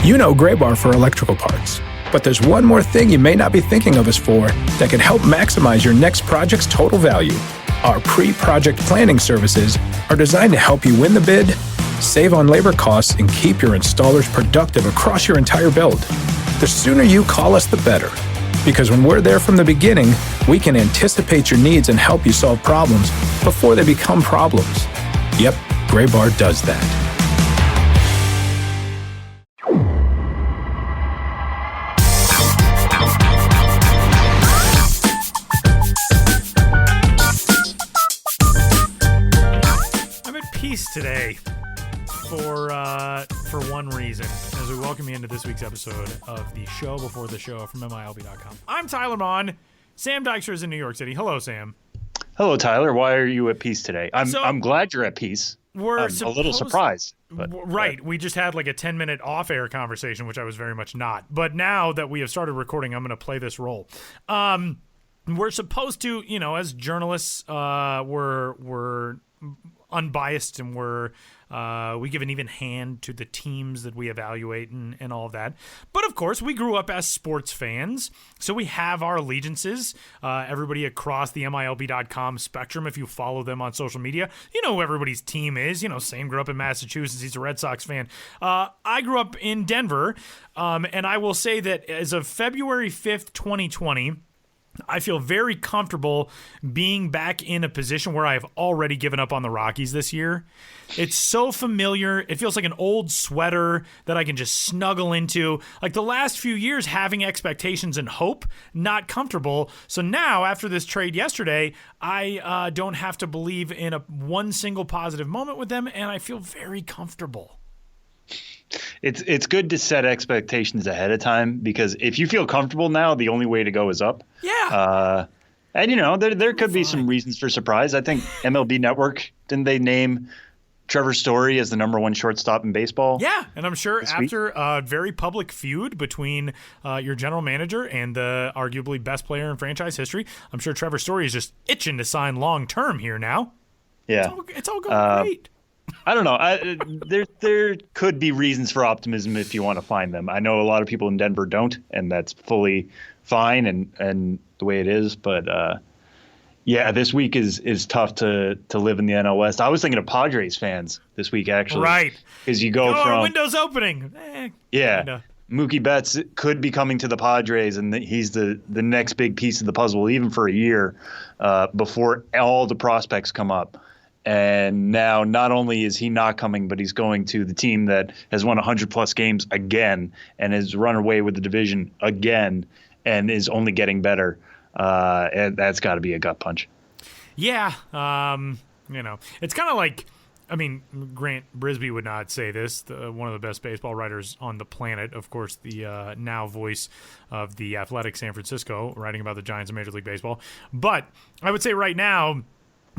You know Gray Bar for electrical parts, but there's one more thing you may not be thinking of us for that can help maximize your next project's total value. Our pre-project planning services are designed to help you win the bid, save on labor costs, and keep your installers productive across your entire build. The sooner you call us, the better. Because when we're there from the beginning, we can anticipate your needs and help you solve problems before they become problems. Yep, Gray Bar does that. I'm at peace today for one reason, as we welcome you into this week's episode of the show before the show from MILB.com. I'm Tyler Mon. Sam Dykstra is in New York City. Hello, Sam. Hello, Tyler. Why are you at peace today? I'm glad you're at peace. I'm a little surprised. Right. We just had like a 10-minute off-air conversation, which I was very much not. But now that we have started recording, I'm going to play this role. We're supposed to, as journalists, we're unbiased, and we give an even hand to the teams that we evaluate and all of that. But of course, we grew up as sports fans, so we have our allegiances. Everybody across the MILB.com spectrum, if you follow them on social media, you know who everybody's team is. Sam grew up in Massachusetts. He's a Red Sox fan. I grew up in Denver, and I will say that as of February 5th, 2020, I feel very comfortable being back in a position where I have already given up on the Rockies this year. It's so familiar. It feels like an old sweater that I can just snuggle into. Like the last few years, having expectations and hope, not comfortable. So now, after this trade yesterday, I don't have to believe in one single positive moment with them, and I feel very comfortable. It's good to set expectations ahead of time, because if you feel comfortable now, the only way to go is up. Yeah. And there could be some reasons for surprise. I think MLB Network, didn't they name Trevor Story as the number one shortstop in baseball? Yeah, and I'm sure after a very public feud between your general manager and the arguably best player in franchise history, I'm sure Trevor Story is just itching to sign long term here now. Yeah, it's all going great. I don't know. There could be reasons for optimism if you want to find them. I know a lot of people in Denver don't, and that's fully fine and the way it is. But yeah, this week is tough to live in the NL West. I was thinking of Padres fans this week, actually. Right. Because you go from windows opening. Yeah. Kinda. Mookie Betts could be coming to the Padres, and he's the next big piece of the puzzle, even for a year, before all the prospects come up. And now not only is he not coming, but he's going to the team that has won 100-plus games again and has run away with the division again and is only getting better. And that's got to be a gut punch. Yeah. It's kind of like, Grant Brisbee would not say this, one of the best baseball writers on the planet, of course, the now voice of the Athletic San Francisco, writing about the Giants in Major League Baseball. But I would say right now,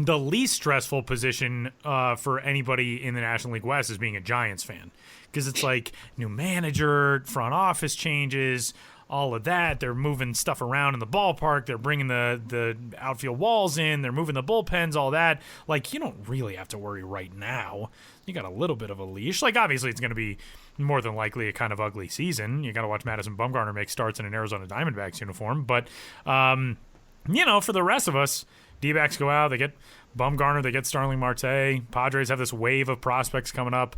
the least stressful position for anybody in the National League West is being a Giants fan, because it's like new manager, front office changes, all of that. They're moving stuff around in the ballpark. They're bringing the outfield walls in. They're moving the bullpens, all that. Like, you don't really have to worry right now. You got a little bit of a leash. Like, obviously, it's going to be more than likely a kind of ugly season. You got to watch Madison Bumgarner make starts in an Arizona Diamondbacks uniform. But, for the rest of us, D-backs go out, they get Bumgarner, they get Starling Marte. Padres have this wave of prospects coming up.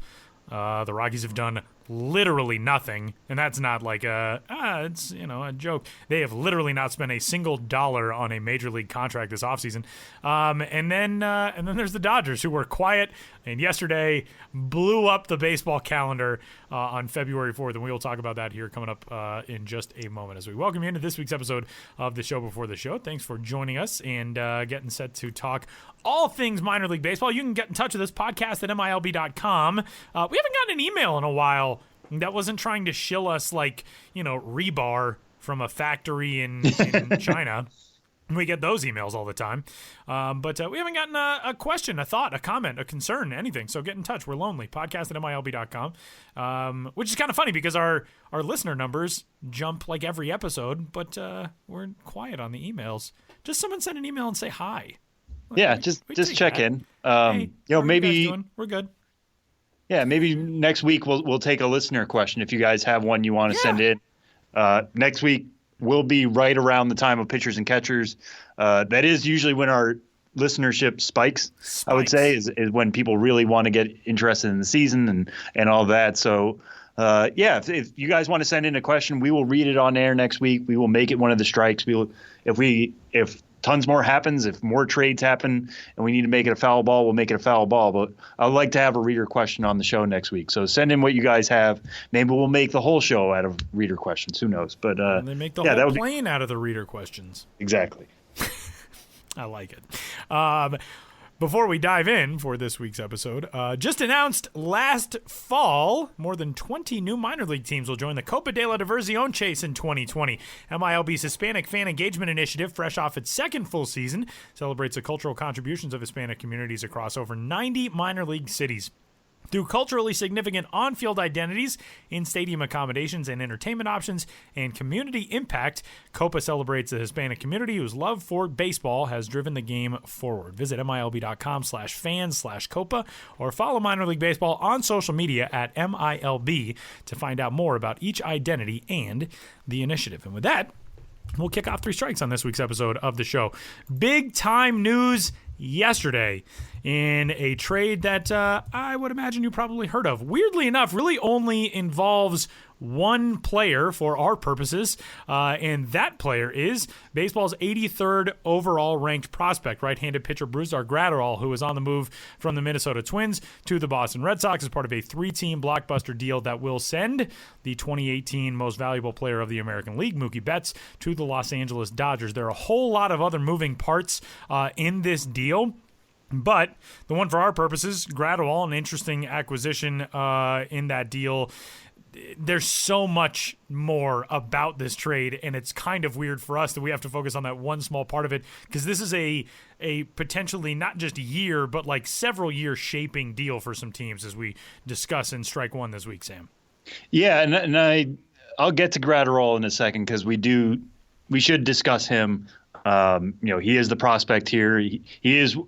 The Rockies have done literally nothing, and that's not like it's a joke. They have literally not spent a single dollar on a major league contract this offseason. And then there's the Dodgers, who were quiet and yesterday blew up the baseball calendar on February 4th, and we will talk about that here coming up in just a moment as we welcome you into this week's episode of the show before the show. Thanks for joining us and getting set to talk all things minor league baseball. You can get in touch with this podcast at MILB.com. We haven't gotten an email in a while that wasn't trying to shill us like, rebar from a factory in China. We get those emails all the time. But we haven't gotten a question, a thought, a comment, a concern, anything. So get in touch. We're lonely. Podcast at MILB.com. Which is kind of funny because our listener numbers jump like every episode, but we're quiet on the emails. Just someone send an email and say hi. Yeah, just check in. Hey, maybe you guys doing? We're good. Yeah, maybe next week we'll take a listener question if you guys have one you want to send in. Next week will be right around the time of pitchers and catchers. That is usually when our listenership spikes. I would say is when people really want to get interested in the season and all that. So if you guys want to send in a question, we will read it on air next week. We will make it one of the strikes. If tons more happens, if more trades happen and we need to make it a foul ball, we'll make it a foul ball. But I'd like to have a reader question on the show next week. So send in what you guys have. Maybe we'll make the whole show out of reader questions. Who knows? But they make the whole plane out of the reader questions. Exactly. I like it. Before we dive in for this week's episode, just announced last fall, more than 20 new minor league teams will join the Copa de la Diversión chase in 2020. MILB's Hispanic Fan Engagement Initiative, fresh off its second full season, celebrates the cultural contributions of Hispanic communities across over 90 minor league cities. Through culturally significant on-field identities, in-stadium accommodations and entertainment options, and community impact, Copa celebrates the Hispanic community whose love for baseball has driven the game forward. Visit MILB.com/fans/Copa or follow Minor League Baseball on social media at MILB to find out more about each identity and the initiative. And with that, we'll kick off Three Strikes on this week's episode of the show. Big time news yesterday in a trade that I would imagine you probably heard of. Weirdly enough, really only involves one player for our purposes, and that player is baseball's 83rd overall ranked prospect, right-handed pitcher Brusdar Graterol, who is on the move from the Minnesota Twins to the Boston Red Sox as part of a 3-team blockbuster deal that will send the 2018 most valuable player of the American League, Mookie Betts, to the Los Angeles Dodgers. There are a whole lot of other moving parts in this deal. But the one for our purposes, Graterol, an interesting acquisition in that deal. There's so much more about this trade, and it's kind of weird for us that we have to focus on that one small part of it, because this is a potentially not just a year, but like several year shaping deal for some teams, as we discuss in Strike One this week, Sam. Yeah, and I'll get to Graterol in a second, because we should discuss him. He is the prospect here. He is.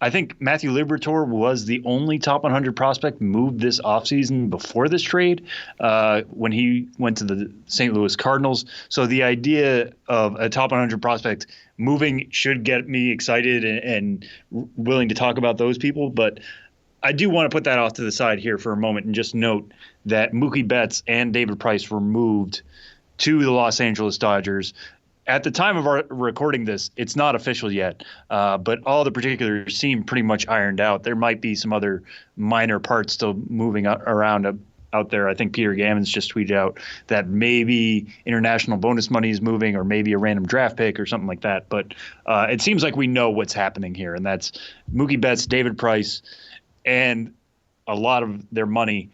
I think Matthew Liberatore was the only top 100 prospect moved this offseason before this trade when he went to the St. Louis Cardinals. So the idea of a top 100 prospect moving should get me excited and willing to talk about those people. But I do want to put that off to the side here for a moment and just note that Mookie Betts and David Price were moved to the Los Angeles Dodgers. At the time of our recording this, it's not official yet, but all the particulars seem pretty much ironed out. There might be some other minor parts still moving around out there. I think Peter Gammons just tweeted out that maybe international bonus money is moving, or maybe a random draft pick or something like that. But it seems like we know what's happening here, and that's Mookie Betts, David Price, and a lot of their money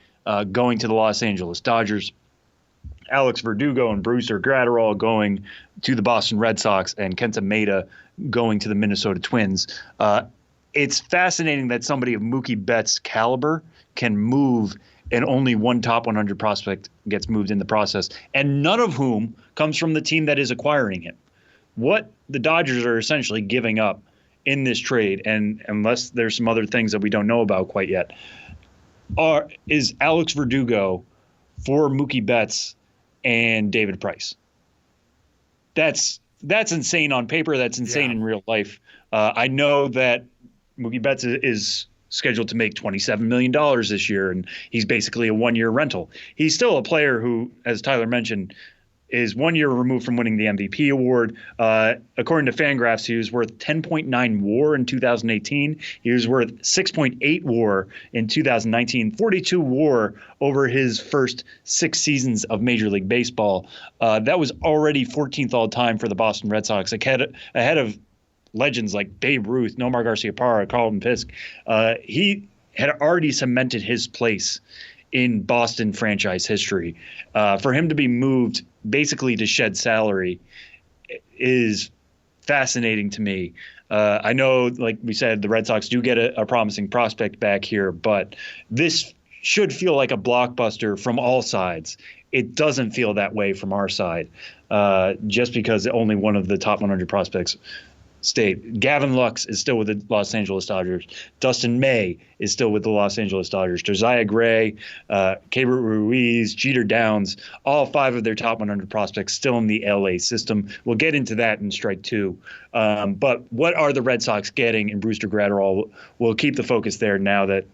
going to the Los Angeles Dodgers. Alex Verdugo and Brusdar Graterol going to the Boston Red Sox, and Kenta Maeda going to the Minnesota Twins. It's fascinating that somebody of Mookie Betts' caliber can move, and only one top 100 prospect gets moved in the process, and none of whom comes from the team that is acquiring him. What the Dodgers are essentially giving up in this trade, and unless there's some other things that we don't know about quite yet, is Alex Verdugo for Mookie Betts and David Price. That's insane on paper. That's insane in real life. I know that Mookie Betts is scheduled to make $27 million this year, and he's basically a one-year rental. He's still a player who, as Tyler mentioned, is 1 year removed from winning the MVP award. According to Fangraphs, he was worth 10.9 WAR in 2018. He was worth 6.8 WAR in 2019, 42 WAR over his first 6 seasons of Major League Baseball. That was already 14th all-time for the Boston Red Sox, ahead of legends like Babe Ruth, Nomar Garciaparra, Carlton Fisk. He had already cemented his place in Boston franchise history. For him to be moved basically to shed salary is fascinating to me. I know, like we said, the Red Sox do get a promising prospect back here, but this should feel like a blockbuster from all sides. It doesn't feel that way from our side, just because only one of the top 100 prospects state. Gavin Lux is still with the Los Angeles Dodgers. Dustin May is still with the Los Angeles Dodgers. Josiah Gray, Keibert Ruiz, Jeter Downs, all 5 of their top 100 prospects still in the LA system. We'll get into that in strike 2. But what are the Red Sox getting in Brewster Gratterall? We'll keep the focus there now that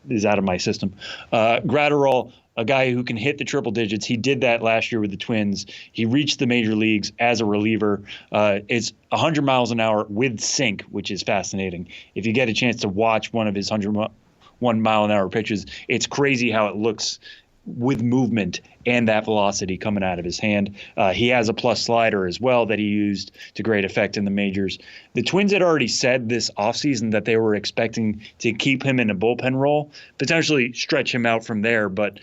is out of my system. Gratterall, a guy who can hit the triple digits. He did that last year with the Twins. He reached the major leagues as a reliever. It's 100 miles an hour with sink, which is fascinating. If you get a chance to watch one of his 101 mile an hour pitches, it's crazy how it looks with movement and that velocity coming out of his hand. He has a plus slider as well that he used to great effect in the majors. The Twins had already said this offseason that they were expecting to keep him in a bullpen role, potentially stretch him out from there, but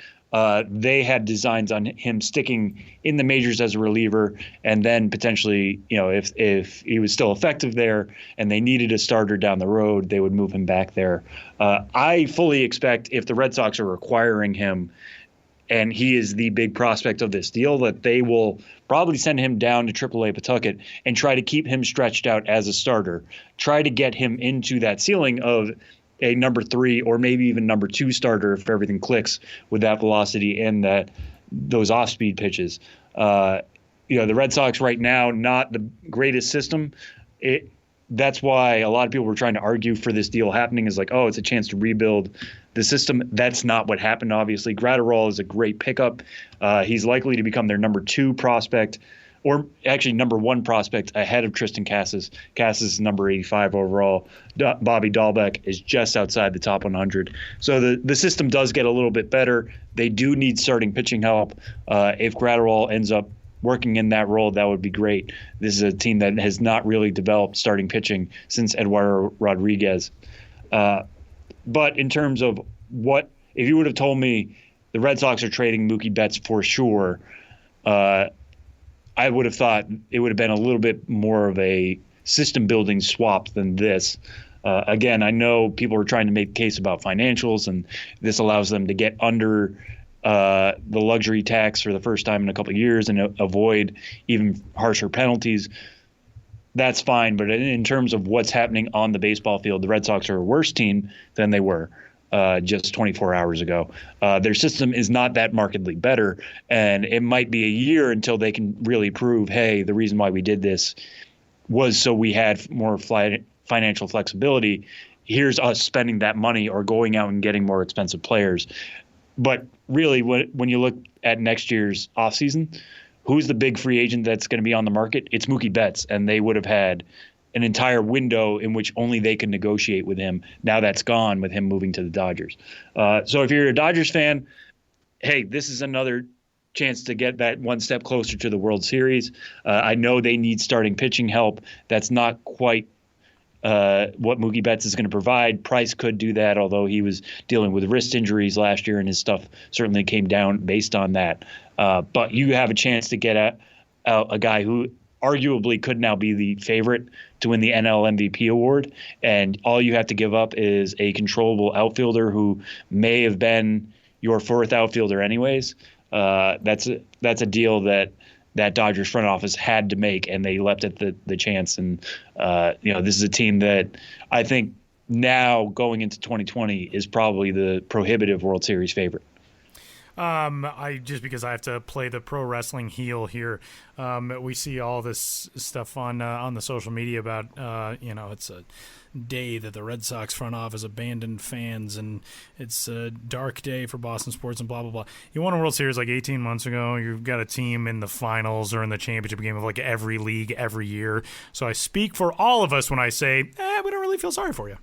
they had designs on him sticking in the majors as a reliever, and then potentially, if he was still effective there and they needed a starter down the road, they would move him back there. I fully expect if the Red Sox are acquiring him and he is the big prospect of this deal, that they will probably send him down to AAA Pawtucket and try to keep him stretched out as a starter, try to get him into that ceiling of a number 3 or maybe even number 2 starter if everything clicks with that velocity and those off-speed pitches. The Red Sox right now, not the greatest system. That's why a lot of people were trying to argue for this deal happening is like, oh, it's a chance to rebuild the system. That's not what happened, obviously. Gratterall is a great pickup. He's likely to become their number 2 prospect, or actually number 1 prospect ahead of Tristan Casas. Casas is number 85 overall. Bobby Dahlbeck is just outside the top 100. So the system does get a little bit better. They do need starting pitching help. If Gratterall ends up working in that role, that would be great. This is a team that has not really developed starting pitching since Eduardo Rodriguez. But in terms of if you would have told me the Red Sox are trading Mookie Betts for sure, I would have thought it would have been a little bit more of a system-building swap than this. Again, I know people are trying to make the case about financials, and this allows them to get under the luxury tax for the first time in a couple of years and avoid even harsher penalties. That's fine, but in terms of what's happening on the baseball field, the Red Sox are a worse team than they were just 24 hours ago. Their system is not that markedly better, and it might be a year until they can really prove, hey, the reason why we did this was so we had more financial flexibility. Here's us spending that money or going out and getting more expensive players. But really, when you look at next year's offseason, who's the big free agent that's going to be on the market? It's Mookie Betts, and they would have had an entire window in which only they could negotiate with him. Now that's gone with him moving to the Dodgers. So if you're a Dodgers fan, hey, this is another chance to get that one step closer to the World Series. I know they need starting pitching help. That's not quite what Mookie Betts is going to provide. Price could do that, although he was dealing with wrist injuries last year, and his stuff certainly came down based on that. But you have a chance to get a guy who arguably could now be the favorite to win the NL MVP award, and all you have to give up is a controllable outfielder who may have been your 4th outfielder anyways. That's a deal that Dodgers front office had to make, and they leapt at the chance. And this is a team that I think now going into 2020 is probably the prohibitive World Series favorite. Just because I have to play the pro wrestling heel here, we see all this stuff on the social media about it's a day that the Red Sox front office abandoned fans, and it's a dark day for Boston sports and blah blah blah. You won a World Series like 18 months ago. You've got a team in the finals or in the championship game of like every league every year. So I speak for all of us when I say, we don't really feel sorry for you.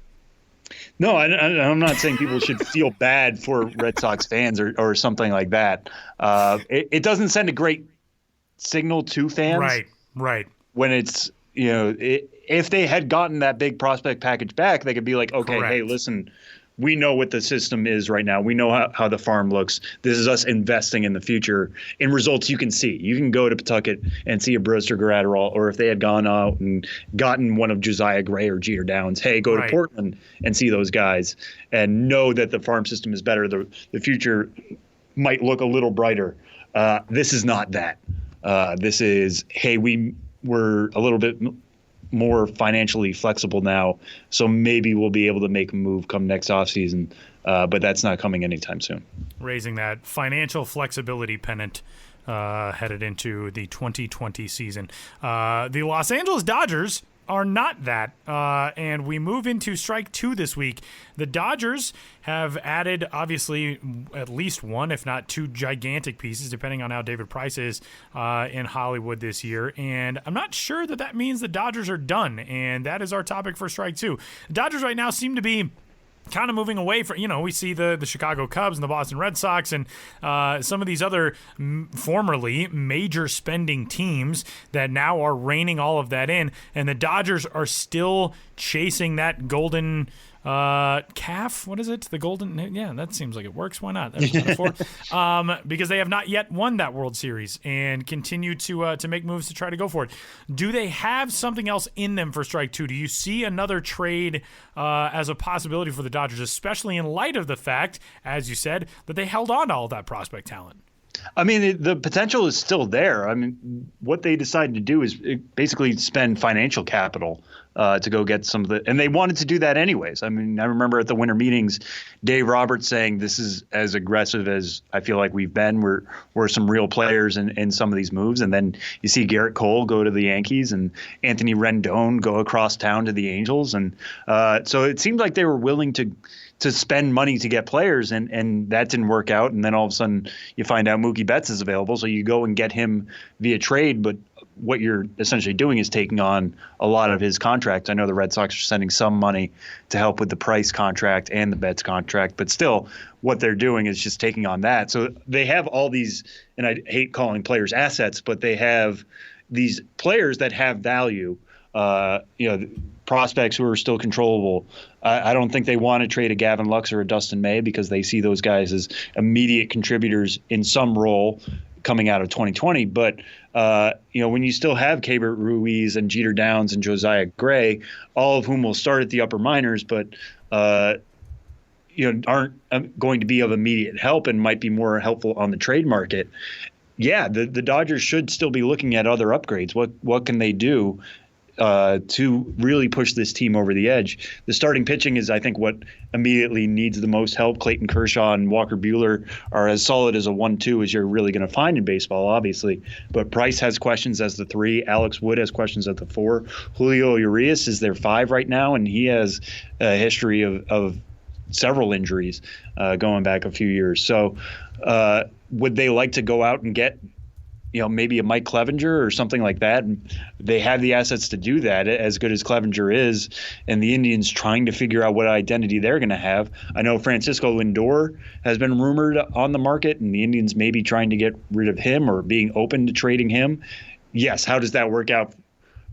No, I'm not saying people should feel bad for Red Sox fans or something like that. It doesn't send a great signal to fans. Right. When it's, if they had gotten that big prospect package back, they could be like, okay, Correct. Hey, listen, we know what the system is right now. We know how the farm looks. This is us investing in the future in results you can see. You can go to Pawtucket and see a Brewster Gratterall, or if they had gone out and gotten one of Josiah Gray or Jeter Downs, hey, go to Portland and see those guys and know that the farm system is better. The future might look a little brighter. This is not that. This is, hey, we were a little bit more financially flexible now. So maybe we'll be able to make a move come next offseason, but that's not coming anytime soon. Raising that financial flexibility pennant headed into the 2020 season. The Los Angeles Dodgers are not that, and we move into strike two this week. The Dodgers have added, obviously, at least one, if not two gigantic pieces, depending on how David Price is in Hollywood this year, and I'm not sure that means the Dodgers are done, and that is our topic for strike two. The Dodgers right now seem to be kind of moving away from, we see the Chicago Cubs and the Boston Red Sox and some of these other formerly major spending teams that now are reining all of that in, and the Dodgers are still chasing that golden calf. What is it? The golden? Yeah, that seems like it works. Why not? That's metaphor. Because they have not yet won that World Series and continue to make moves to try to go for it. Do they have something else in them for strike two? Do you see another trade as a possibility for the Dodgers, especially in light of the fact, as you said, that they held on to all that prospect talent? I mean, the potential is still there. I mean, what they decided to do is basically spend financial capital to go get some of the – and they wanted to do that anyways. I mean, I remember at the winter meetings, Dave Roberts saying this is as aggressive as I feel like we've been. We're some real players in some of these moves. And then you see Garrett Cole go to the Yankees and Anthony Rendon go across town to the Angels. And so it seemed like they were willing to spend money to get players, and that didn't work out. And then all of a sudden you find out Mookie Betts is available, so you go and get him via trade. But what you're essentially doing is taking on a lot of his contract. I know the Red Sox are sending some money to help with the Price contract and the Betts contract, but still what they're doing is just taking on that. So they have all these, and I hate calling players assets, but they have these players that have value, prospects who are still controllable. I don't think they want to trade a Gavin Lux or a Dustin May because they see those guys as immediate contributors in some role coming out of 2020. But, when you still have Keibert Ruiz and Jeter Downs and Josiah Gray, all of whom will start at the upper minors, but, aren't going to be of immediate help and might be more helpful on the trade market. Yeah, the Dodgers should still be looking at other upgrades. What can they do to really push this team over the edge? The starting pitching is, I think, what immediately needs the most help. Clayton Kershaw and Walker Buehler are as solid as a 1-2 as you're really going to find in baseball, obviously. But Price has questions as the 3. Alex Wood has questions at the 4. Julio Urias is their 5 right now, and he has a history of several injuries going back a few years. So would they like to go out and get maybe a Mike Clevenger or something like that? And they have the assets to do that, as good as Clevenger is, and the Indians trying to figure out what identity they're going to have. I know Francisco Lindor has been rumored on the market, and the Indians may be trying to get rid of him or being open to trading him. Yes, how does that work out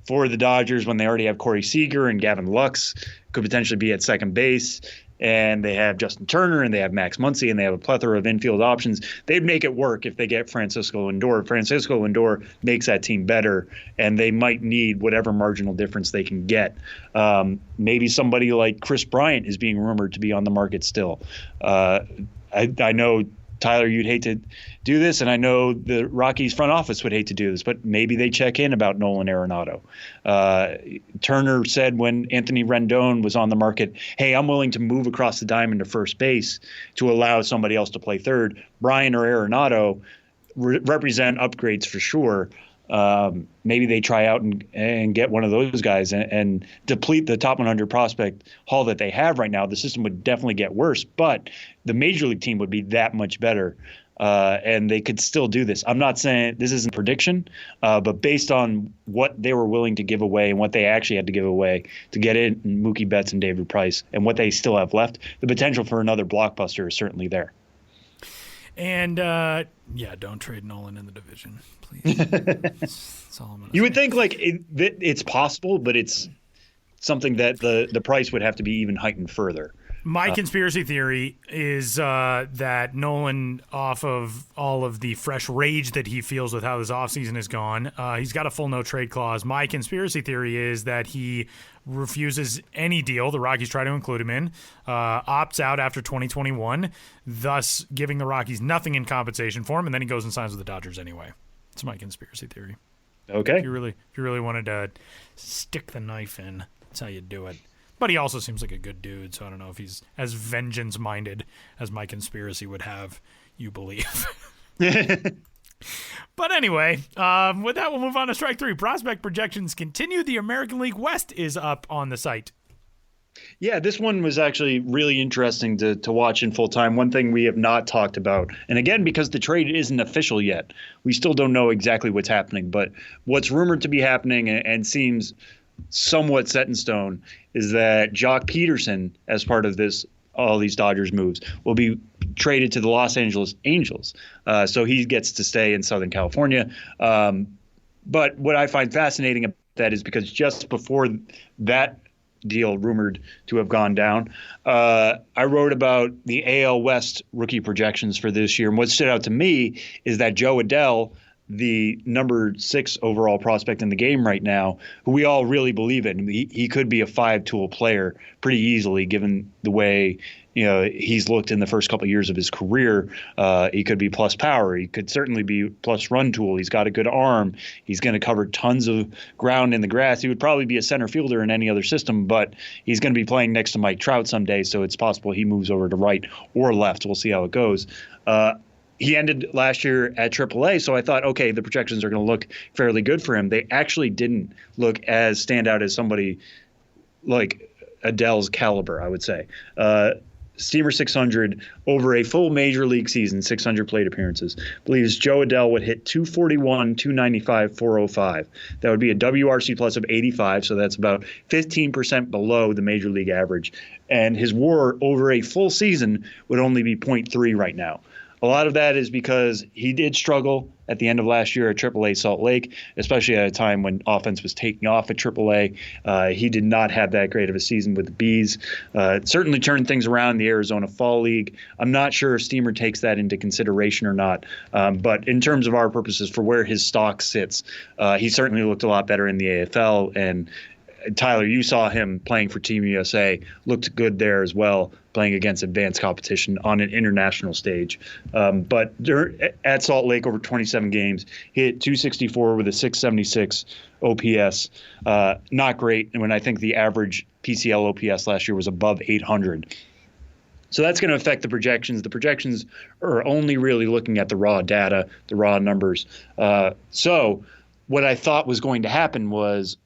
for the Dodgers when they already have Corey Seager and Gavin Lux could potentially be at second base? And they have Justin Turner, and they have Max Muncy, and they have a plethora of infield options. They'd make it work if they get Francisco Lindor. Francisco Lindor makes that team better, and they might need whatever marginal difference they can get. Maybe somebody like Chris Bryant is being rumored to be on the market still. I know, Tyler, you'd hate to do this, and I know the Rockies front office would hate to do this, but maybe they check in about Nolan Arenado. Turner said when Anthony Rendon was on the market, hey, I'm willing to move across the diamond to first base to allow somebody else to play third. Bryant or Arenado represent upgrades for sure. Maybe they try out and get one of those guys and deplete the top 100 prospect haul that they have right now. The system would definitely get worse, but the major league team would be that much better, and they could still do this. I'm not saying this isn't a prediction, but based on what they were willing to give away and what they actually had to give away to get in Mookie Betts and David Price and what they still have left, the potential for another blockbuster is certainly there. And, don't trade Nolan in the division, please. That's all I'm gonna You say. would think it's possible, but it's something that the price would have to be even heightened further. My conspiracy theory is that Nolan, off of all of the fresh rage that he feels with how this offseason has gone, he's got a full no-trade clause. My conspiracy theory is that he refuses any deal the Rockies try to include him in, opts out after 2021, thus giving the Rockies nothing in compensation for him, and then he goes and signs with the Dodgers anyway. It's my conspiracy theory. Okay. If you really wanted to stick the knife in, that's how you do it. But he also seems like a good dude, so I don't know if he's as vengeance-minded as my conspiracy would have you believe. But anyway, with that, we'll move on to strike three. Prospect projections continue. The American League West is up on the site. Yeah, this one was actually really interesting to watch in full time. One thing we have not talked about, and again, because the trade isn't official yet, we still don't know exactly what's happening. But what's rumored to be happening and seems somewhat set in stone is that Jock Peterson, as part of all these Dodgers moves, will be traded to the Los Angeles Angels. So he gets to stay in Southern California. But what I find fascinating about that is because just before that deal rumored to have gone down, I wrote about the AL West rookie projections for this year. And what stood out to me is that Joe Adell, the number 6 overall prospect in the game right now, who we all really believe in. He could be a 5-tool player pretty easily, given the way he's looked in the first couple of years of his career. He could be plus power. He could certainly be plus run tool. He's got a good arm. He's going to cover tons of ground in the grass. He would probably be a center fielder in any other system, but he's going to be playing next to Mike Trout someday, so it's possible he moves over to right or left. We'll see how it goes. He ended last year at AAA, so I thought, okay, the projections are going to look fairly good for him. They actually didn't look as standout as somebody like Adell's caliber, I would say. Steamer 600 over a full major league season, 600 plate appearances, believes Joe Adell would hit 241, 295, 405. That would be a WRC plus of 85, so that's about 15% below the major league average. And his WAR over a full season would only be 0.3 right now. A lot of that is because he did struggle at the end of last year at AAA Salt Lake, especially at a time when offense was taking off at AAA. He did not have that great of a season with the Bees. Certainly turned things around in the Arizona Fall League. I'm not sure if Steamer takes that into consideration or not. But in terms of our purposes for where his stock sits, he certainly looked a lot better in the AFL. And Tyler, you saw him playing for Team USA, looked good there as well, playing against advanced competition on an international stage. But at Salt Lake over 27 games, hit 264 with a 676 OPS. Not great. And when I think the average PCL OPS last year was above 800. So that's going to affect the projections. The projections are only really looking at the raw data, the raw numbers. So what I thought was going to happen was,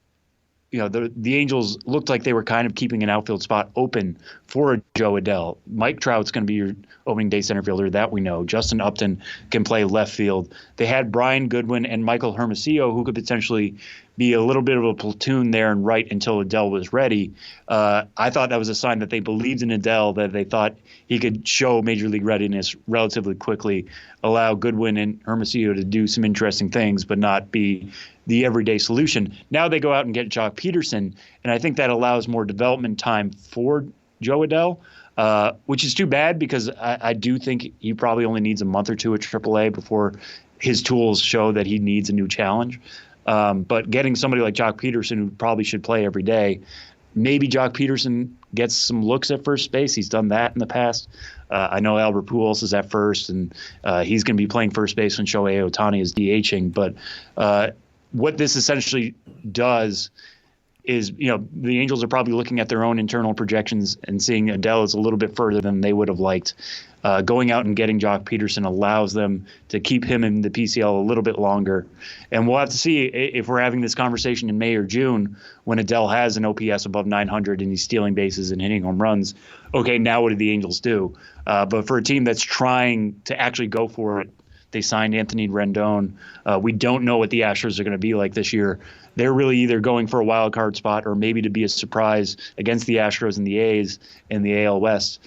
the Angels looked like they were kind of keeping an outfield spot open for Joe Adell. Mike Trout's going to be your opening day center fielder, that we know. Justin Upton can play left field. They had Brian Goodwin and Michael Hermosillo, who could potentially be a little bit of a platoon there and right until Adell was ready. I thought that was a sign that they believed in Adell, that they thought he could show major league readiness relatively quickly, allow Goodwin and Hermosillo to do some interesting things, but not be the everyday solution. Now they go out and get Jock Peterson, and I think that allows more development time for Joe Adell, which is too bad because I do think he probably only needs a month or two at AAA before his tools show that he needs a new challenge. But getting somebody like Jock Peterson, who probably should play every day, maybe Jock Peterson gets some looks at first base. He's done that in the past. I know Albert Pujols is at first, and he's going to be playing first base when Shohei Ohtani is DHing. But what this essentially does is, the Angels are probably looking at their own internal projections and seeing Adell is a little bit further than they would have liked. Going out and getting Jock Peterson allows them to keep him in the PCL a little bit longer. And we'll have to see if we're having this conversation in May or June when Adell has an OPS above 900 and he's stealing bases and hitting home runs. Okay, now what do the Angels do? But for a team that's trying to actually go for it, they signed Anthony Rendon. We don't know what the Astros are going to be like this year. They're really either going for a wild card spot or maybe to be a surprise against the Astros and the A's in the AL West.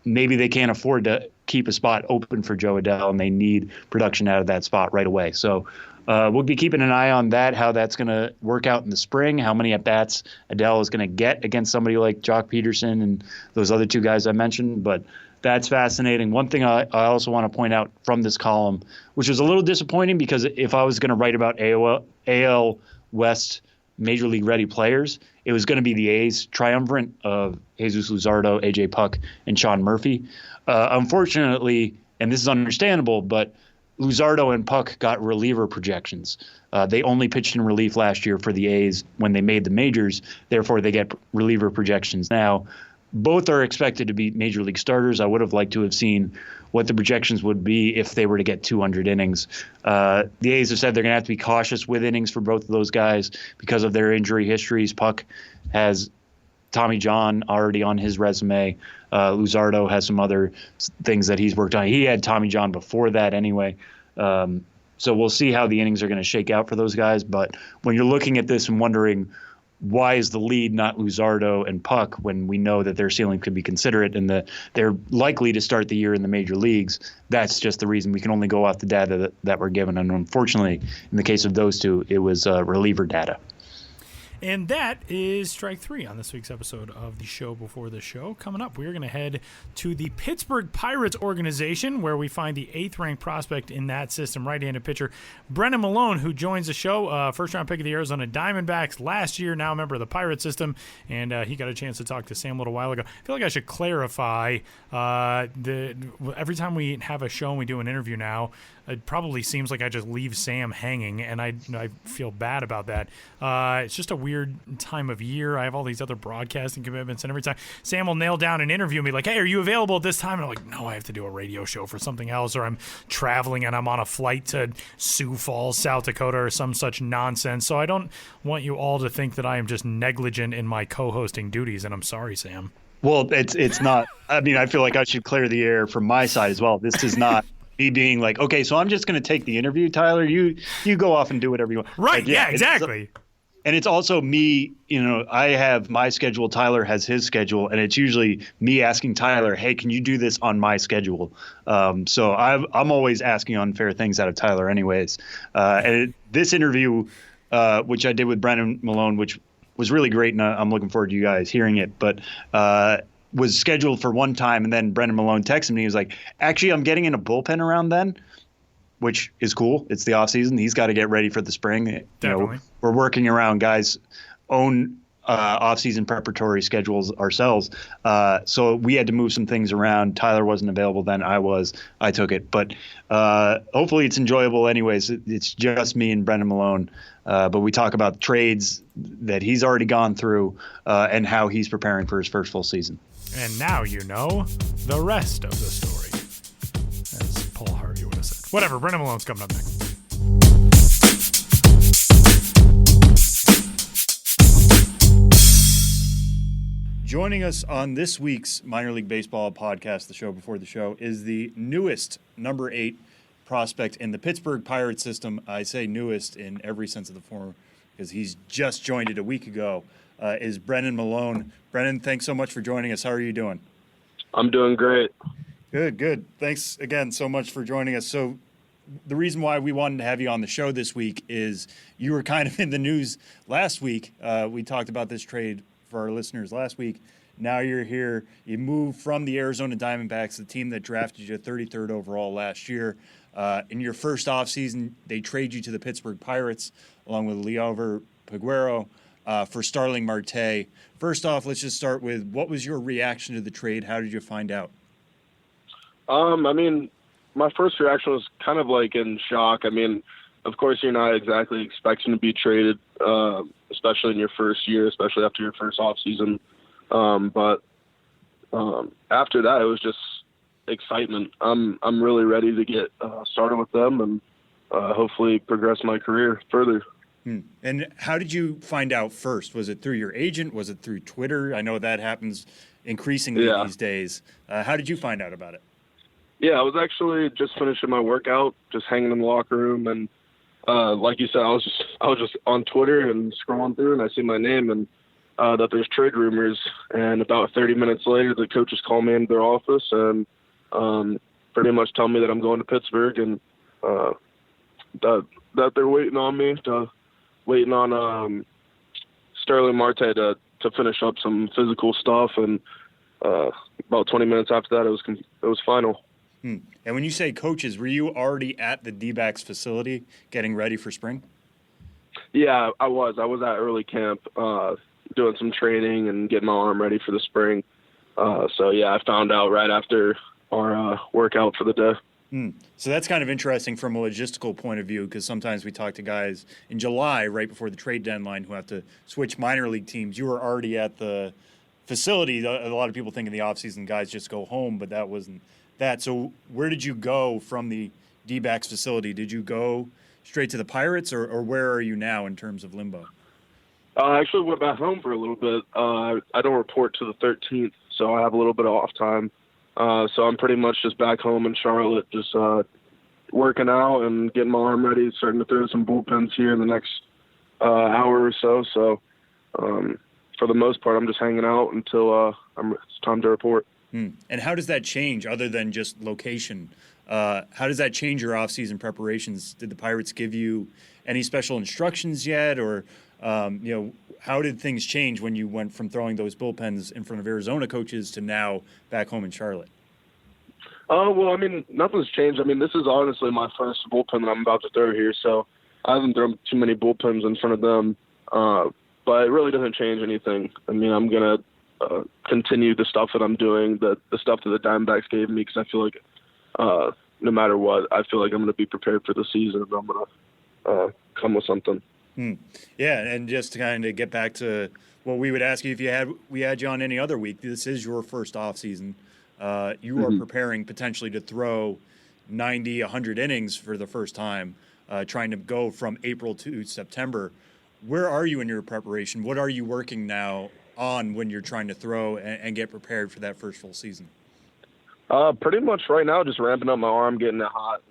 Maybe they can't afford to keep a spot open for Joe Adell, and they need production out of that spot right away. So we'll be keeping an eye on that, how that's going to work out in the spring, how many at-bats Adell is going to get against somebody like Jock Peterson and those other two guys I mentioned. But that's fascinating. One thing I also want to point out from this column, which was a little disappointing because if I was going to write about AL West Major League ready players, it was going to be the A's triumvirate of Jesus Luzardo, A.J. Puck, and Sean Murphy. Unfortunately, and this is understandable, but Luzardo and Puck got reliever projections. They only pitched in relief last year for the A's when they made the majors. Therefore, they get reliever projections now. Both are expected to be major league starters. I would have liked to have seen what the projections would be if they were to get 200 innings. The A's have said they're going to have to be cautious with innings for both of those guys because of their injury histories. Puck has Tommy John already on his resume. Luzardo has some other things that he's worked on. He had Tommy John before that anyway. So we'll see how the innings are going to shake out for those guys. But when you're looking at this and wondering why is the lead not Luzardo and Puck when we know that their ceiling could be considerate and that they're likely to start the year in the major leagues, that's just the reason. We can only go off the data that we're given. And unfortunately, in the case of those two, it was reliever data. And that is strike three on this week's episode of the show before the show. Coming up, we're going to head to the Pittsburgh Pirates organization, where we find the 8th-ranked prospect in that system, right-handed pitcher Brennan Malone, who joins the show, first-round pick of the Arizona Diamondbacks last year, now a member of the Pirates system, and he got a chance to talk to Sam a little while ago. I feel like I should clarify, every time we have a show and we do an interview now, it probably seems like I just leave Sam hanging, and I feel bad about that. It's just a weird time of year. I have all these other broadcasting commitments, and every time Sam will nail down an interview and be like, hey, are you available at this time? And I'm like, no, I have to do a radio show for something else, or I'm traveling and I'm on a flight to Sioux Falls, South Dakota, or some such nonsense. So I don't want you all to think that I am just negligent in my co-hosting duties, and I'm sorry, Sam. Well, it's not. I mean, I feel like I should clear the air from my side as well. This is not me being like, okay, so I'm just going to take the interview, Tyler. You go off and do whatever you want. Right, Like, yeah, exactly. And it's also me, I have my schedule, Tyler has his schedule, and it's usually me asking Tyler, hey, can you do this on my schedule? So I'm always asking unfair things out of Tyler anyways. This interview, which I did with Brennan Malone, which was really great, and I'm looking forward to you guys hearing it, but was scheduled for one time, and then Brennan Malone texted me. He was like, actually, I'm getting in a bullpen around then, which is cool. It's the off season. He's got to get ready for the spring. Definitely. We're working around guys' own off-season preparatory schedules ourselves. So we had to move some things around. Tyler wasn't available then. I took it. But hopefully it's enjoyable anyways. It's just me and Brennan Malone. But we talk about trades that he's already gone through and how he's preparing for his first full season. And now you know the rest of the story, as Paul Harvey would have said. Whatever, Brennan Malone's coming up next. Joining us on this week's Minor League Baseball podcast, the show before the show, is the newest number 8 prospect in the Pittsburgh Pirates system. I say newest in every sense of the form because he's just joined it a week ago, is Brennan Malone. Brennan, thanks so much for joining us. How are you doing? I'm doing great. Good. Thanks again so much for joining us. So the reason why we wanted to have you on the show this week is you were kind of in the news last week. We talked about this trade for our listeners last week. Now you're here. You moved from the Arizona Diamondbacks, the team that drafted you 33rd overall last year. In your first offseason, they trade you to the Pittsburgh Pirates along with Leover Peguero for Starling Marte. First off, let's just start with, what was your reaction to the trade? How did you find out? My first reaction was kind of like in shock. Of course, you're not exactly expecting to be traded, especially in your first year, especially after your first offseason. But after that, it was just excitement. I'm really ready to get started with them and hopefully progress my career further. And how did you find out first? Was it through your agent? Was it through Twitter? I know that happens increasingly these days. How did you find out about it? Yeah, I was actually just finishing my workout, just hanging in the locker room, and like you said, I was just on Twitter and scrolling through, and I see my name and that there's trade rumors. And about 30 minutes later, the coaches call me into their office and pretty much tell me that I'm going to Pittsburgh and that they're waiting on me, waiting on Starling Marte to finish up some physical stuff. And about 20 minutes after that, it was final. And when you say coaches, were you already at the D-backs facility getting ready for spring? Yeah, I was. I was at early camp doing some training and getting my arm ready for the spring. I found out right after our workout for the day. So that's kind of interesting from a logistical point of view, because sometimes we talk to guys in July, right before the trade deadline, who have to switch minor league teams. You were already at the facility. A lot of people think in the offseason guys just go home, but that wasn't that. So where did you go from the D-backs facility? Did you go straight to the Pirates, or where are you now in terms of limbo? I actually went back home for a little bit. I don't report to the 13th, so I have a little bit of off time. So I'm pretty much just back home in Charlotte, just working out and getting my arm ready, starting to throw some bullpens here in the next hour or so. So for the most part, I'm just hanging out until it's time to report. And how does that change, other than just location? How does that change your off-season preparations? Did the Pirates give you any special instructions yet, or how did things change when you went from throwing those bullpens in front of Arizona coaches to now back home in Charlotte? Well, I mean, nothing's changed. I mean, this is honestly my first bullpen that I'm about to throw here, so I haven't thrown too many bullpens in front of them. But it really doesn't change anything. I mean, I'm going to continue the stuff that I'm doing, the stuff that the Diamondbacks gave me, because I feel like no matter what, I feel like I'm going to be prepared for the season, and I'm going to come with something. Yeah, and just to kind of get back to what we would ask you if we had you on any other week, this is your first off season. You are preparing potentially to throw 90, 100 innings for the first time, trying to go from April to September. Where are you in your preparation? What are you working now on when you're trying to throw and get prepared for that first full season? Pretty much right now, just ramping up my arm, getting it hot,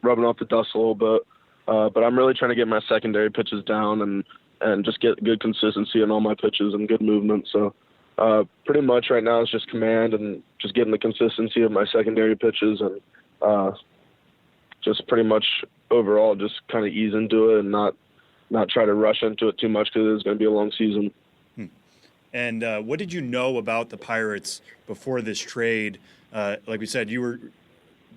rubbing off the dust a little bit. But I'm really trying to get my secondary pitches down and just get good consistency in all my pitches and good movement. So pretty much right now it's just command and just getting the consistency of my secondary pitches, and just pretty much overall just kind of ease into it and not try to rush into it too much, because it's going to be a long season. And what did you know about the Pirates before this trade? Like we said, you were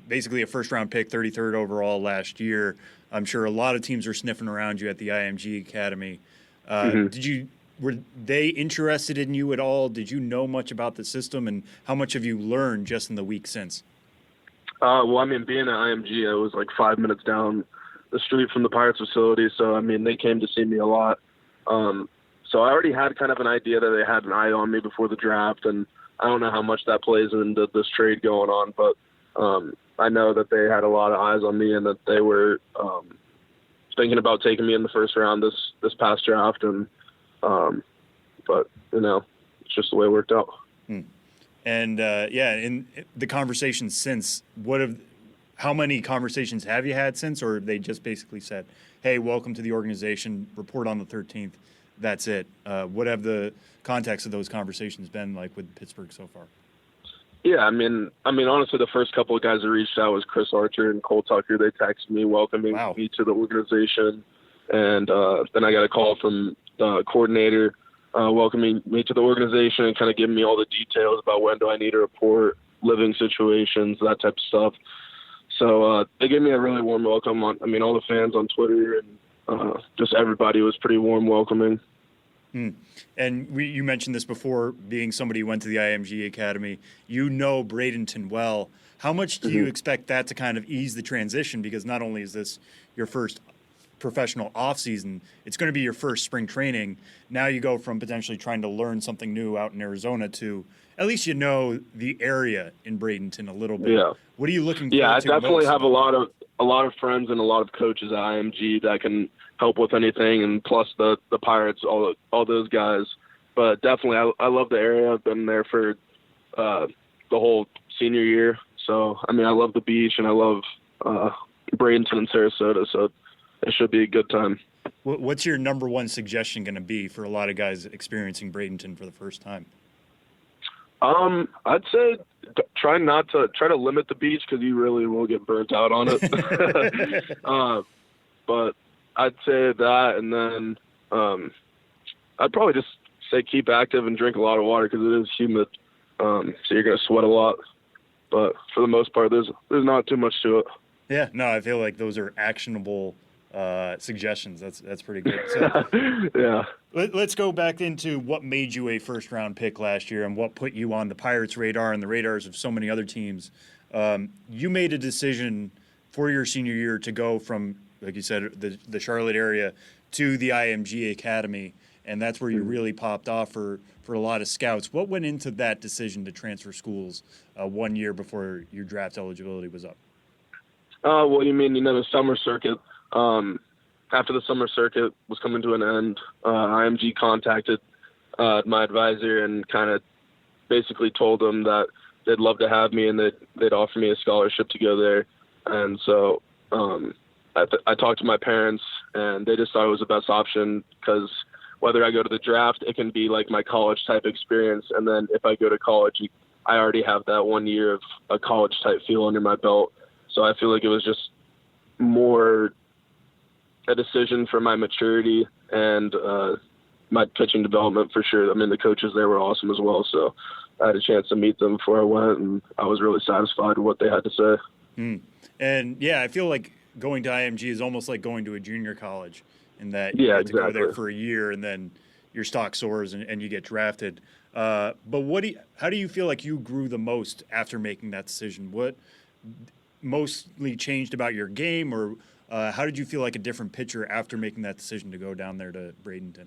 basically a first-round pick, 33rd overall last year. I'm sure a lot of teams are sniffing around you at the IMG Academy. Were they interested in you at all? Did you know much about the system, and how much have you learned just in the week since? Well, I mean, being at IMG, I was like 5 minutes down the street from the Pirates facility, so I mean, they came to see me a lot. So I already had kind of an idea that they had an eye on me before the draft, and I don't know how much that plays into this trade going on, but I know that they had a lot of eyes on me, and that they were thinking about taking me in the first round this past draft, and but it's just the way it worked out. And in the conversations since, how many conversations have you had since, or they just basically said, "Hey, welcome to the organization. Report on the 13th." That's it. What have the context of those conversations been like with Pittsburgh so far? Yeah, I mean, honestly, the first couple of guys that reached out was Chris Archer and Cole Tucker. They texted me welcoming me to the organization, and then I got a call from the coordinator welcoming me to the organization and kind of giving me all the details about when do I need a report, living situations, that type of stuff. So they gave me a really warm welcome. All the fans on Twitter and just everybody was pretty warm welcoming. And you mentioned this before, being somebody who went to the IMG Academy. You know Bradenton well. How much do you expect that to kind of ease the transition? Because not only is this your first professional offseason, it's going to be your first spring training. Now you go from potentially trying to learn something new out in Arizona to at least you know the area in Bradenton a little bit. Yeah. What are you looking for? Yeah, I definitely have a lot of friends and a lot of coaches at IMG that can help with anything, and plus the Pirates, all those guys. But definitely, I love the area. I've been there for the whole senior year. So, I love the beach, and I love Bradenton and Sarasota, so it should be a good time. What's your number one suggestion going to be for a lot of guys experiencing Bradenton for the first time? I'd say try to limit the beach, because you really will get burnt out on it. But I'd say that, and then I'd probably just say keep active and drink a lot of water, because it is humid, so you're going to sweat a lot. But for the most part, there's not too much to it. Yeah, no, I feel like those are actionable suggestions. That's pretty good. So, yeah. Let's go back into what made you a first-round pick last year and what put you on the Pirates' radar and the radars of so many other teams You made a decision for your senior year to go from, like you said, the Charlotte area to the IMG Academy, and that's where you really popped off for a lot of scouts. What went into that decision to transfer schools 1 year before your draft eligibility was up? Well, you mean, the summer circuit. After the summer circuit was coming to an end, IMG contacted my advisor and kind of basically told them that they'd love to have me and they'd offer me a scholarship to go there. And so I talked to my parents, and they just thought it was the best option because whether I go to the draft, it can be like my college type experience. And then if I go to college, I already have that 1 year of a college type feel under my belt. So I feel like it was just more a decision for my maturity and my pitching development for sure. I mean, the coaches there were awesome as well. So I had a chance to meet them before I went, and I was really satisfied with what they had to say. And yeah, I feel like going to IMG is almost like going to a junior college in that you get to go there for a year and then your stock soars and you get drafted. But how do you feel like you grew the most after making that decision? What mostly changed about your game, or how did you feel like a different pitcher after making that decision to go down there to Bradenton?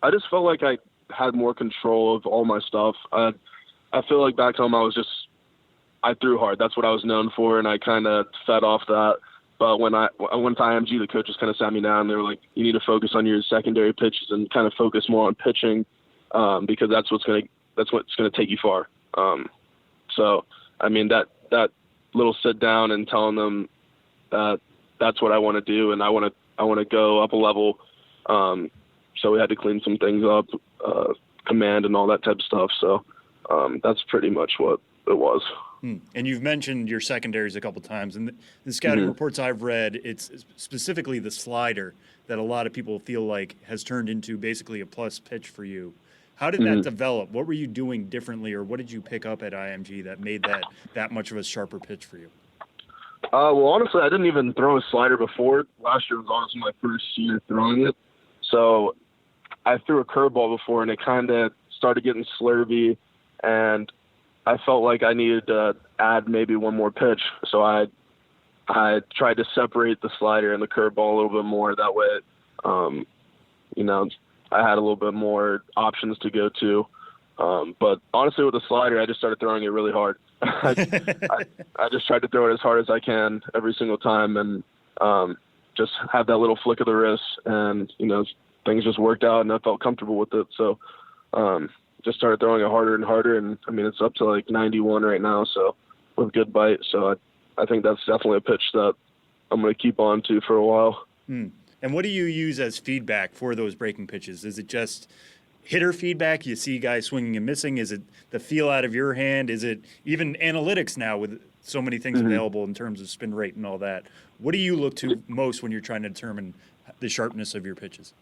I just felt like I had more control of all my stuff. I feel like back home I threw hard. That's what I was known for, and I kind of fed off that. But when I went to IMG, the coaches kind of sat me down. They were like, "You need to focus on your secondary pitches and kind of focus more on pitching, because that's what's gonna take you far." So I mean that little sit down and telling them that that's what I want to do, and I want to go up a level. So we had to clean some things up, command and all that type of stuff. So that's pretty much what it was. And you've mentioned your secondaries a couple times, and the scouting reports I've read, it's specifically the slider that a lot of people feel like has turned into basically a plus pitch for you. How did that develop? What were you doing differently, or what did you pick up at IMG that made that much of a sharper pitch for you? Well, honestly, I didn't even throw a slider before. Last year was honestly my first year throwing it. So I threw a curveball before, and it kind of started getting slurvy, and I felt like I needed to add maybe one more pitch. So I tried to separate the slider and the curveball a little bit more. That way, I had a little bit more options to go to. But honestly, with the slider, I just started throwing it really hard. I just tried to throw it as hard as I can every single time, and just have that little flick of the wrist, and things just worked out, and I felt comfortable with it. So just started throwing it harder and harder, and I mean it's up to like 91 right now, so with good bite. So I think that's definitely a pitch that I'm going to keep on to for a while. And what do you use as feedback for those breaking pitches? Is it just hitter feedback? You see guys swinging and missing? Is it the feel out of your hand? Is it even analytics now with so many things available in terms of spin rate and all that? What do you look to most when you're trying to determine the sharpness of your pitches?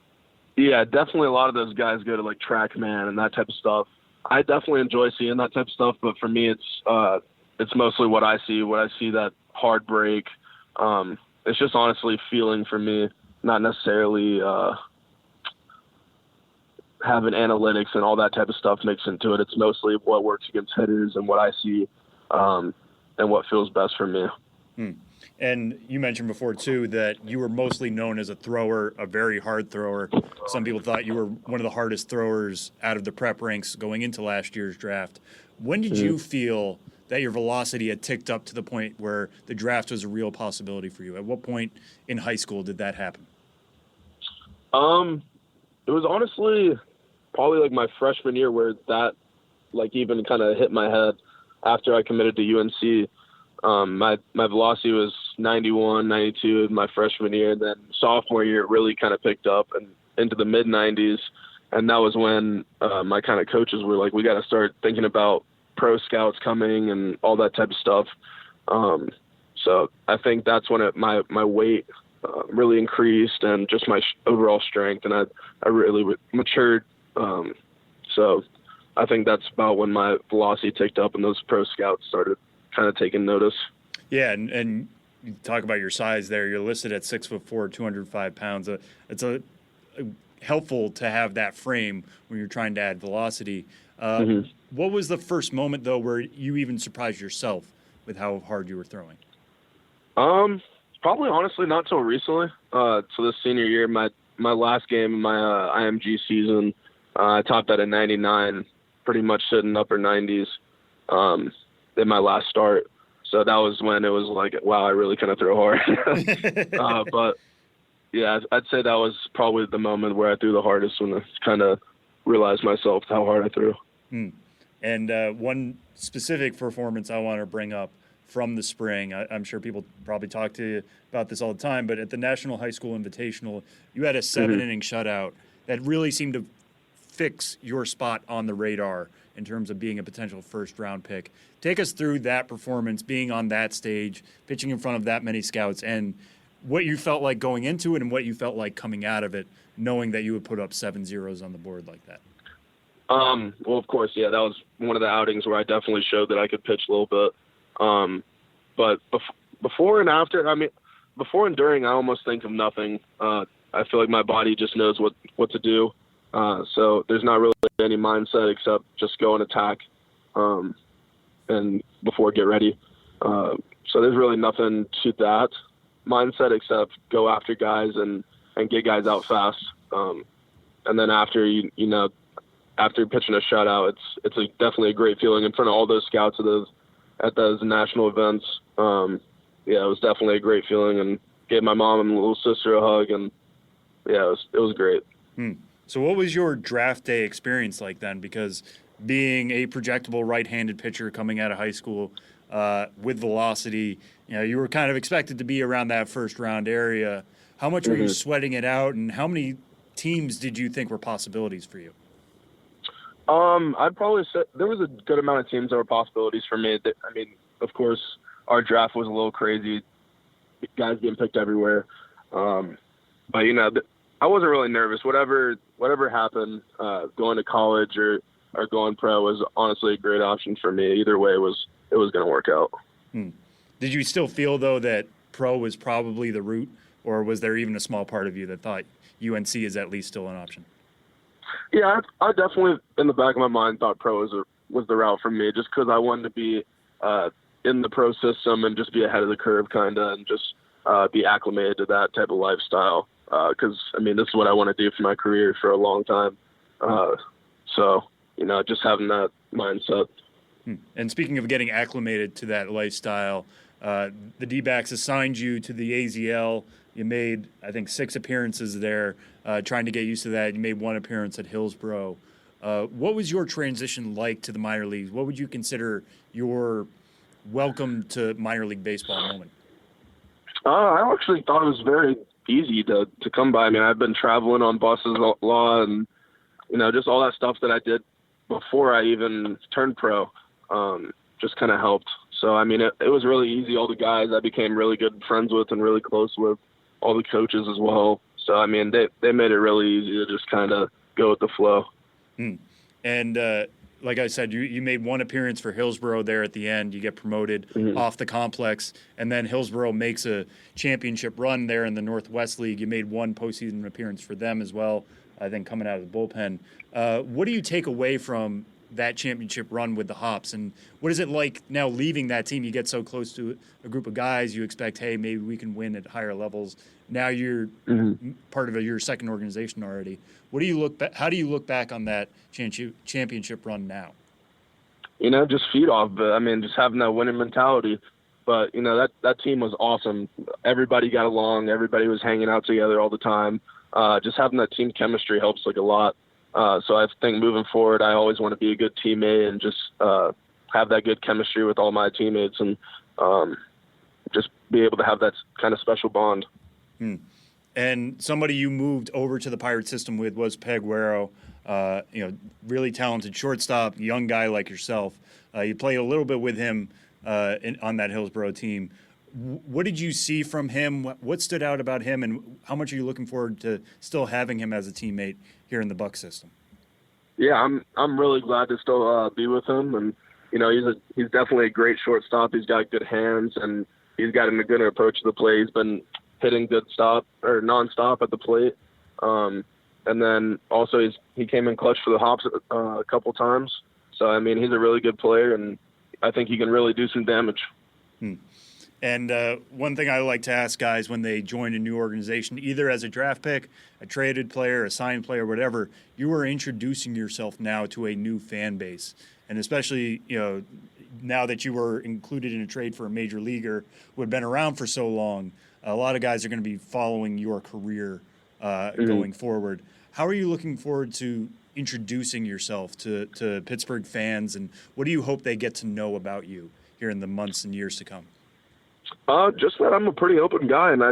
Yeah, definitely a lot of those guys go to like TrackMan and that type of stuff. I definitely enjoy seeing that type of stuff, but for me it's mostly what I see. When I see that hard break, it's just honestly feeling for me, not necessarily having analytics and all that type of stuff mixed into it. It's mostly what works against hitters and what I see and what feels best for me. And you mentioned before, too, that you were mostly known as a thrower, a very hard thrower. Some people thought you were one of the hardest throwers out of the prep ranks going into last year's draft. When did you feel that your velocity had ticked up to the point where the draft was a real possibility for you? At what point in high school did that happen? It was honestly probably like my freshman year where that like even kind of hit my head after I committed to UNC. My velocity was 91, 92 in my freshman year. And then sophomore year, it really kind of picked up and into the mid 90s. And that was when my kind of coaches were like, we got to start thinking about pro scouts coming and all that type of stuff. So I think that's when my weight really increased and just my overall strength. And I really matured. So I think that's about when my velocity ticked up and those pro scouts started kind of taking notice. Yeah, and you talk about your size there. You're listed at 6'4", 205 pounds. It's helpful to have that frame when you're trying to add velocity. What was the first moment, though, where you even surprised yourself with how hard you were throwing? Probably honestly not till recently. So this senior year, my last game in my IMG season, I topped at a 99, pretty much sitting upper 90s in my last start. So that was when it was like, wow, I really kind of throw hard. But yeah, I'd say that was probably the moment where I threw the hardest, when I kind of realized myself how hard I threw. And one specific performance I want to bring up from the spring, I'm sure people probably talk to you about this all the time, but at the National High School Invitational, you had a 7-inning shutout that really seemed to fix your spot on the radar in terms of being a potential first-round pick. Take us through that performance, being on that stage, pitching in front of that many scouts, and what you felt like going into it and what you felt like coming out of it, knowing that you would put up 7 zeros on the board like that. Well, of course, yeah, that was one of the outings where I definitely showed that I could pitch a little bit. But before and after, before and during, I almost think of nothing. I feel like my body just knows what to do. So there's not really any mindset except just go and attack, and before get ready. So there's really nothing to that mindset except go after guys and get guys out fast. And then after, after pitching a shutout, it's definitely a great feeling in front of all those scouts at those national events. It was definitely a great feeling, and gave my mom and little sister a hug, and yeah, it was great. So what was your draft day experience like then? Because being a projectable right-handed pitcher coming out of high school with velocity, you were kind of expected to be around that first-round area. How much were you sweating it out, and how many teams did you think were possibilities for you? I'd probably say there was a good amount of teams that were possibilities for me. Of course, our draft was a little crazy, guys getting picked everywhere. But I wasn't really nervous. Whatever happened, going to college or going pro was honestly a great option for me. Either way, it was going to work out. Did you still feel though that pro was probably the route, or was there even a small part of you that thought UNC is at least still an option? Yeah, I definitely, in the back of my mind, thought pro was the route for me, just because I wanted to be in the pro system and just be ahead of the curve, kind of, and just be acclimated to that type of lifestyle. Because, this is what I want to do for my career for a long time. So, just having that mindset. And speaking of getting acclimated to that lifestyle, the D-backs assigned you to the AZL. You made, I think, 6 appearances there, trying to get used to that. You made 1 appearance at Hillsborough. What was your transition like to the minor leagues? What would you consider your welcome to minor league baseball moment? I actually thought it was very easy to come by. I've been traveling on buses a lot, and, just all that stuff that I did before I even turned pro just kind of helped. So, it was really easy. All the guys I became really good friends with and really close with, all the coaches as well. So, they made it really easy to just kind of go with the flow. And like I said, you made 1 appearance for Hillsborough there at the end. You get promoted off the complex, and then Hillsborough makes a championship run there in the Northwest League. You made 1 postseason appearance for them as well, I think, coming out of the bullpen. What do you take away from that championship run with the Hops, and what is it like now leaving that team? You get so close to a group of guys, you expect, hey, maybe we can win at higher levels. Now you're part of your second organization already. How do you look back on that championship run now? Just feed off, but just having that winning mentality. But that team was awesome. Everybody got along. Everybody was hanging out together all the time. Just having that team chemistry helps a lot. So I think moving forward, I always want to be a good teammate and just have that good chemistry with all my teammates, and just be able to have that kind of special bond. And somebody you moved over to the Pirate system with was Peguero, really talented shortstop, young guy like yourself. You played a little bit with him on that Hillsborough team. What did you see from him? What stood out about him, and how much are you looking forward to still having him as a teammate here in the Buck system? Yeah, I'm really glad to still be with him, and he's definitely a great shortstop. He's got good hands, and he's got a good approach to the plate. He's been hitting good nonstop at the plate, and then also he came in clutch for the Hops a couple times. So he's a really good player, and I think he can really do some damage. And one thing I like to ask guys when they join a new organization, either as a draft pick, a traded player, a signed player, whatever, you are introducing yourself now to a new fan base. And especially, now that you were included in a trade for a major leaguer who had been around for so long, a lot of guys are going to be following your career going forward. How are you looking forward to introducing yourself to Pittsburgh fans, and what do you hope they get to know about you here in the months and years to come? Just that I'm a pretty open guy, and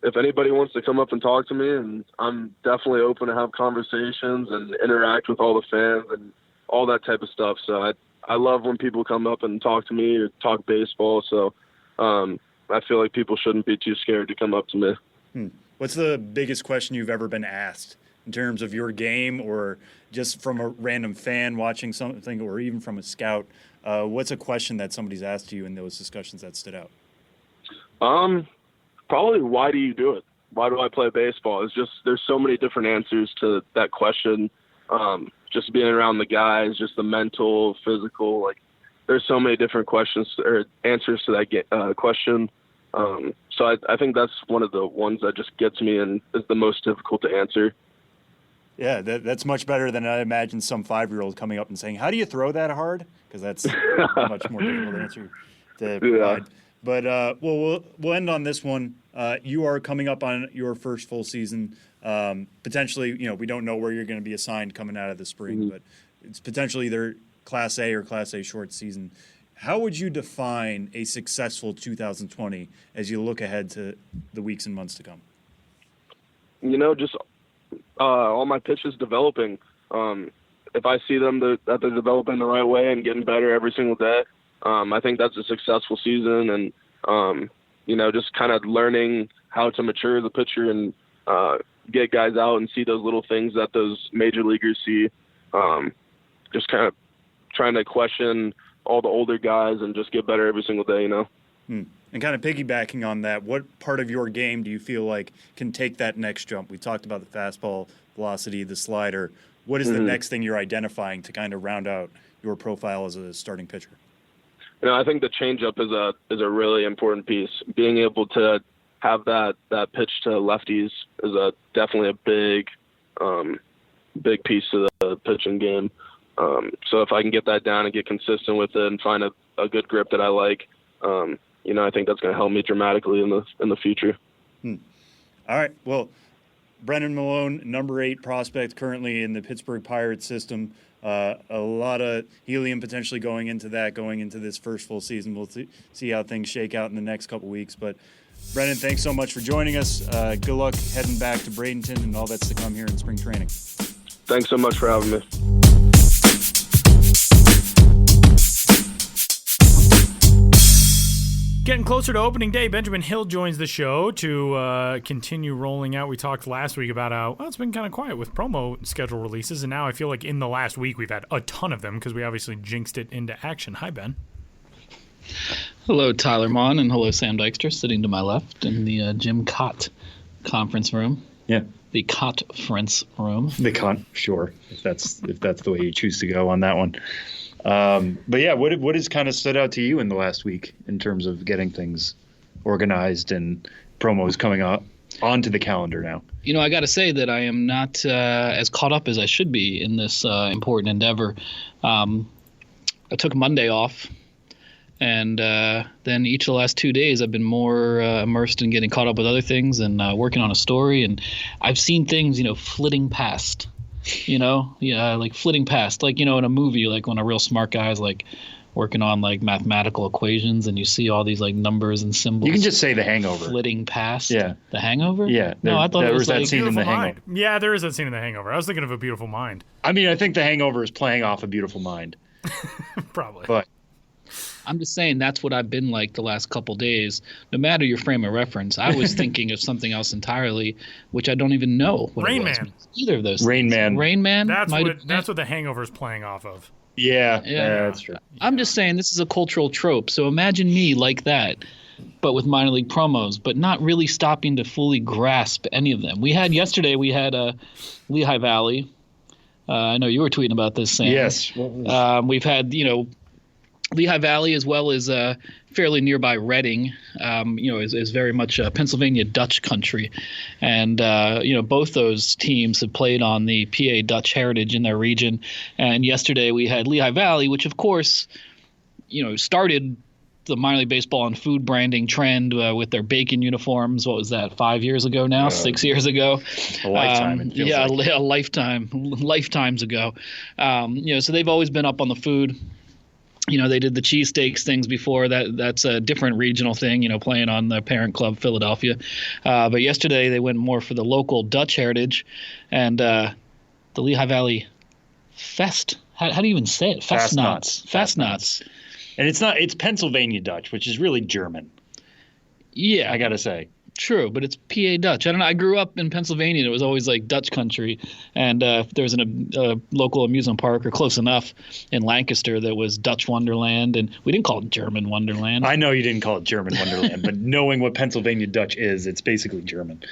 if anybody wants to come up and talk to me, and I'm definitely open to have conversations and interact with all the fans and all that type of stuff. So I love when people come up and talk to me or talk baseball. So I feel like people shouldn't be too scared to come up to me. What's the biggest question you've ever been asked in terms of your game, or just from a random fan watching something, or even from a scout? What's a question that somebody's asked you in those discussions that stood out? Probably, why do you do it? Why do I play baseball? It's just, there's so many different answers to that question. Just being around the guys, just the mental, physical, like there's so many different questions or answers to that question. So I think that's one of the ones that just gets me and is the most difficult to answer. Yeah, that's much better than I imagine some 5-year-old coming up and saying, "How do you throw that hard?" Because that's a much more difficult answer to provide. But we'll end on this one. You are coming up on your first full season. Potentially, we don't know where you're going to be assigned coming out of the spring, but it's potentially either Class A or Class A short season. How would you define a successful 2020 as you look ahead to the weeks and months to come? Just all my pitches developing. If I see them that they're developing the right way and getting better every single day, I think that's a successful season. And just kind of learning how to mature the pitcher and get guys out and see those little things that those major leaguers see. Just kind of trying to question all the older guys and just get better every single day, And kind of piggybacking on that, what part of your game do you feel like can take that next jump? We talked about the fastball velocity, the slider. What is the next thing you're identifying to kind of round out your profile as a starting pitcher? I think the changeup is a really important piece. Being able to have that pitch to lefties is definitely a big piece of the pitching game. So if I can get that down and get consistent with it and find a good grip that I like, I think that's going to help me dramatically in the future. All right. Well, Brennan Malone, number 8 prospect currently in the Pittsburgh Pirates system. A lot of helium potentially going into this first full season. We'll see how things shake out in the next couple weeks. But Brennan, thanks so much for joining us. Good luck heading back to Bradenton and all that's to come here in spring training. Thanks so much for having me. Getting closer to opening day, Benjamin Hill joins the show to continue rolling out. We talked last week about how it's been kind of quiet with promo schedule releases, and now I feel like in the last week we've had a ton of them because we obviously jinxed it into action. Hi, Ben. Hello, Tyler Mon, and hello, Sam Dykstra, sitting to my left in the Jim Cott conference room. Yeah. The Cott-ference room. Sure, if that's the way you choose to go on that one. But yeah, what has kind of stood out to you in the last week in terms of getting things organized and promos coming up onto the calendar now? I got to say that I am not as caught up as I should be in this important endeavor. I took Monday off, and then each of the last 2 days I've been more immersed in getting caught up with other things and working on a story. And I've seen things, flitting past. Like flitting past, like, in a movie, like when a real smart guy is like working on like mathematical equations and you see all these like numbers and symbols. You can just say The Hangover. Flitting past. Yeah. The Hangover? Yeah. No, I thought there it was that like scene in The Hangover. Yeah, there is that scene in The Hangover. I was thinking of A Beautiful Mind. I mean, I think The Hangover is playing off A Beautiful Mind. Probably. But I'm just saying that's what I've been like the last couple days. No matter your frame of reference, I was thinking of something else entirely, which I don't even know what Rain it was. Man. Either of those. Rain things. Man. Rain Man. That's what The Hangover is playing off of. Yeah, that's true. I'm just saying this is a cultural trope. So imagine me like that, but with minor league promos, but not really stopping to fully grasp any of them. Yesterday we had Lehigh Valley. I know you were tweeting about this, Sam. Yes. We've had, Lehigh Valley, as well as fairly nearby Reading, is very much Pennsylvania Dutch country. And, both those teams have played on the PA Dutch heritage in their region. And yesterday we had Lehigh Valley, which, of course, started the minor league baseball and food branding trend with their bacon uniforms. What was that, 5 years ago now, 6 years ago? A lifetime. A lifetimes ago. So they've always been up on the food. They did the cheesesteaks things before. That's a different regional thing, playing on the parent club, Philadelphia. But yesterday they went more for the local Dutch heritage, and the Lehigh Valley Fest. How do you even say it? Fastnachts. And it's Pennsylvania Dutch, which is really German. Yeah. I got to say. True, but it's PA Dutch. I don't know. I grew up in Pennsylvania, and it was always like Dutch country. And there was a local amusement park, or close enough, in Lancaster that was Dutch Wonderland, and we didn't call it German Wonderland. I know you didn't call it German Wonderland, but knowing what Pennsylvania Dutch is, it's basically German.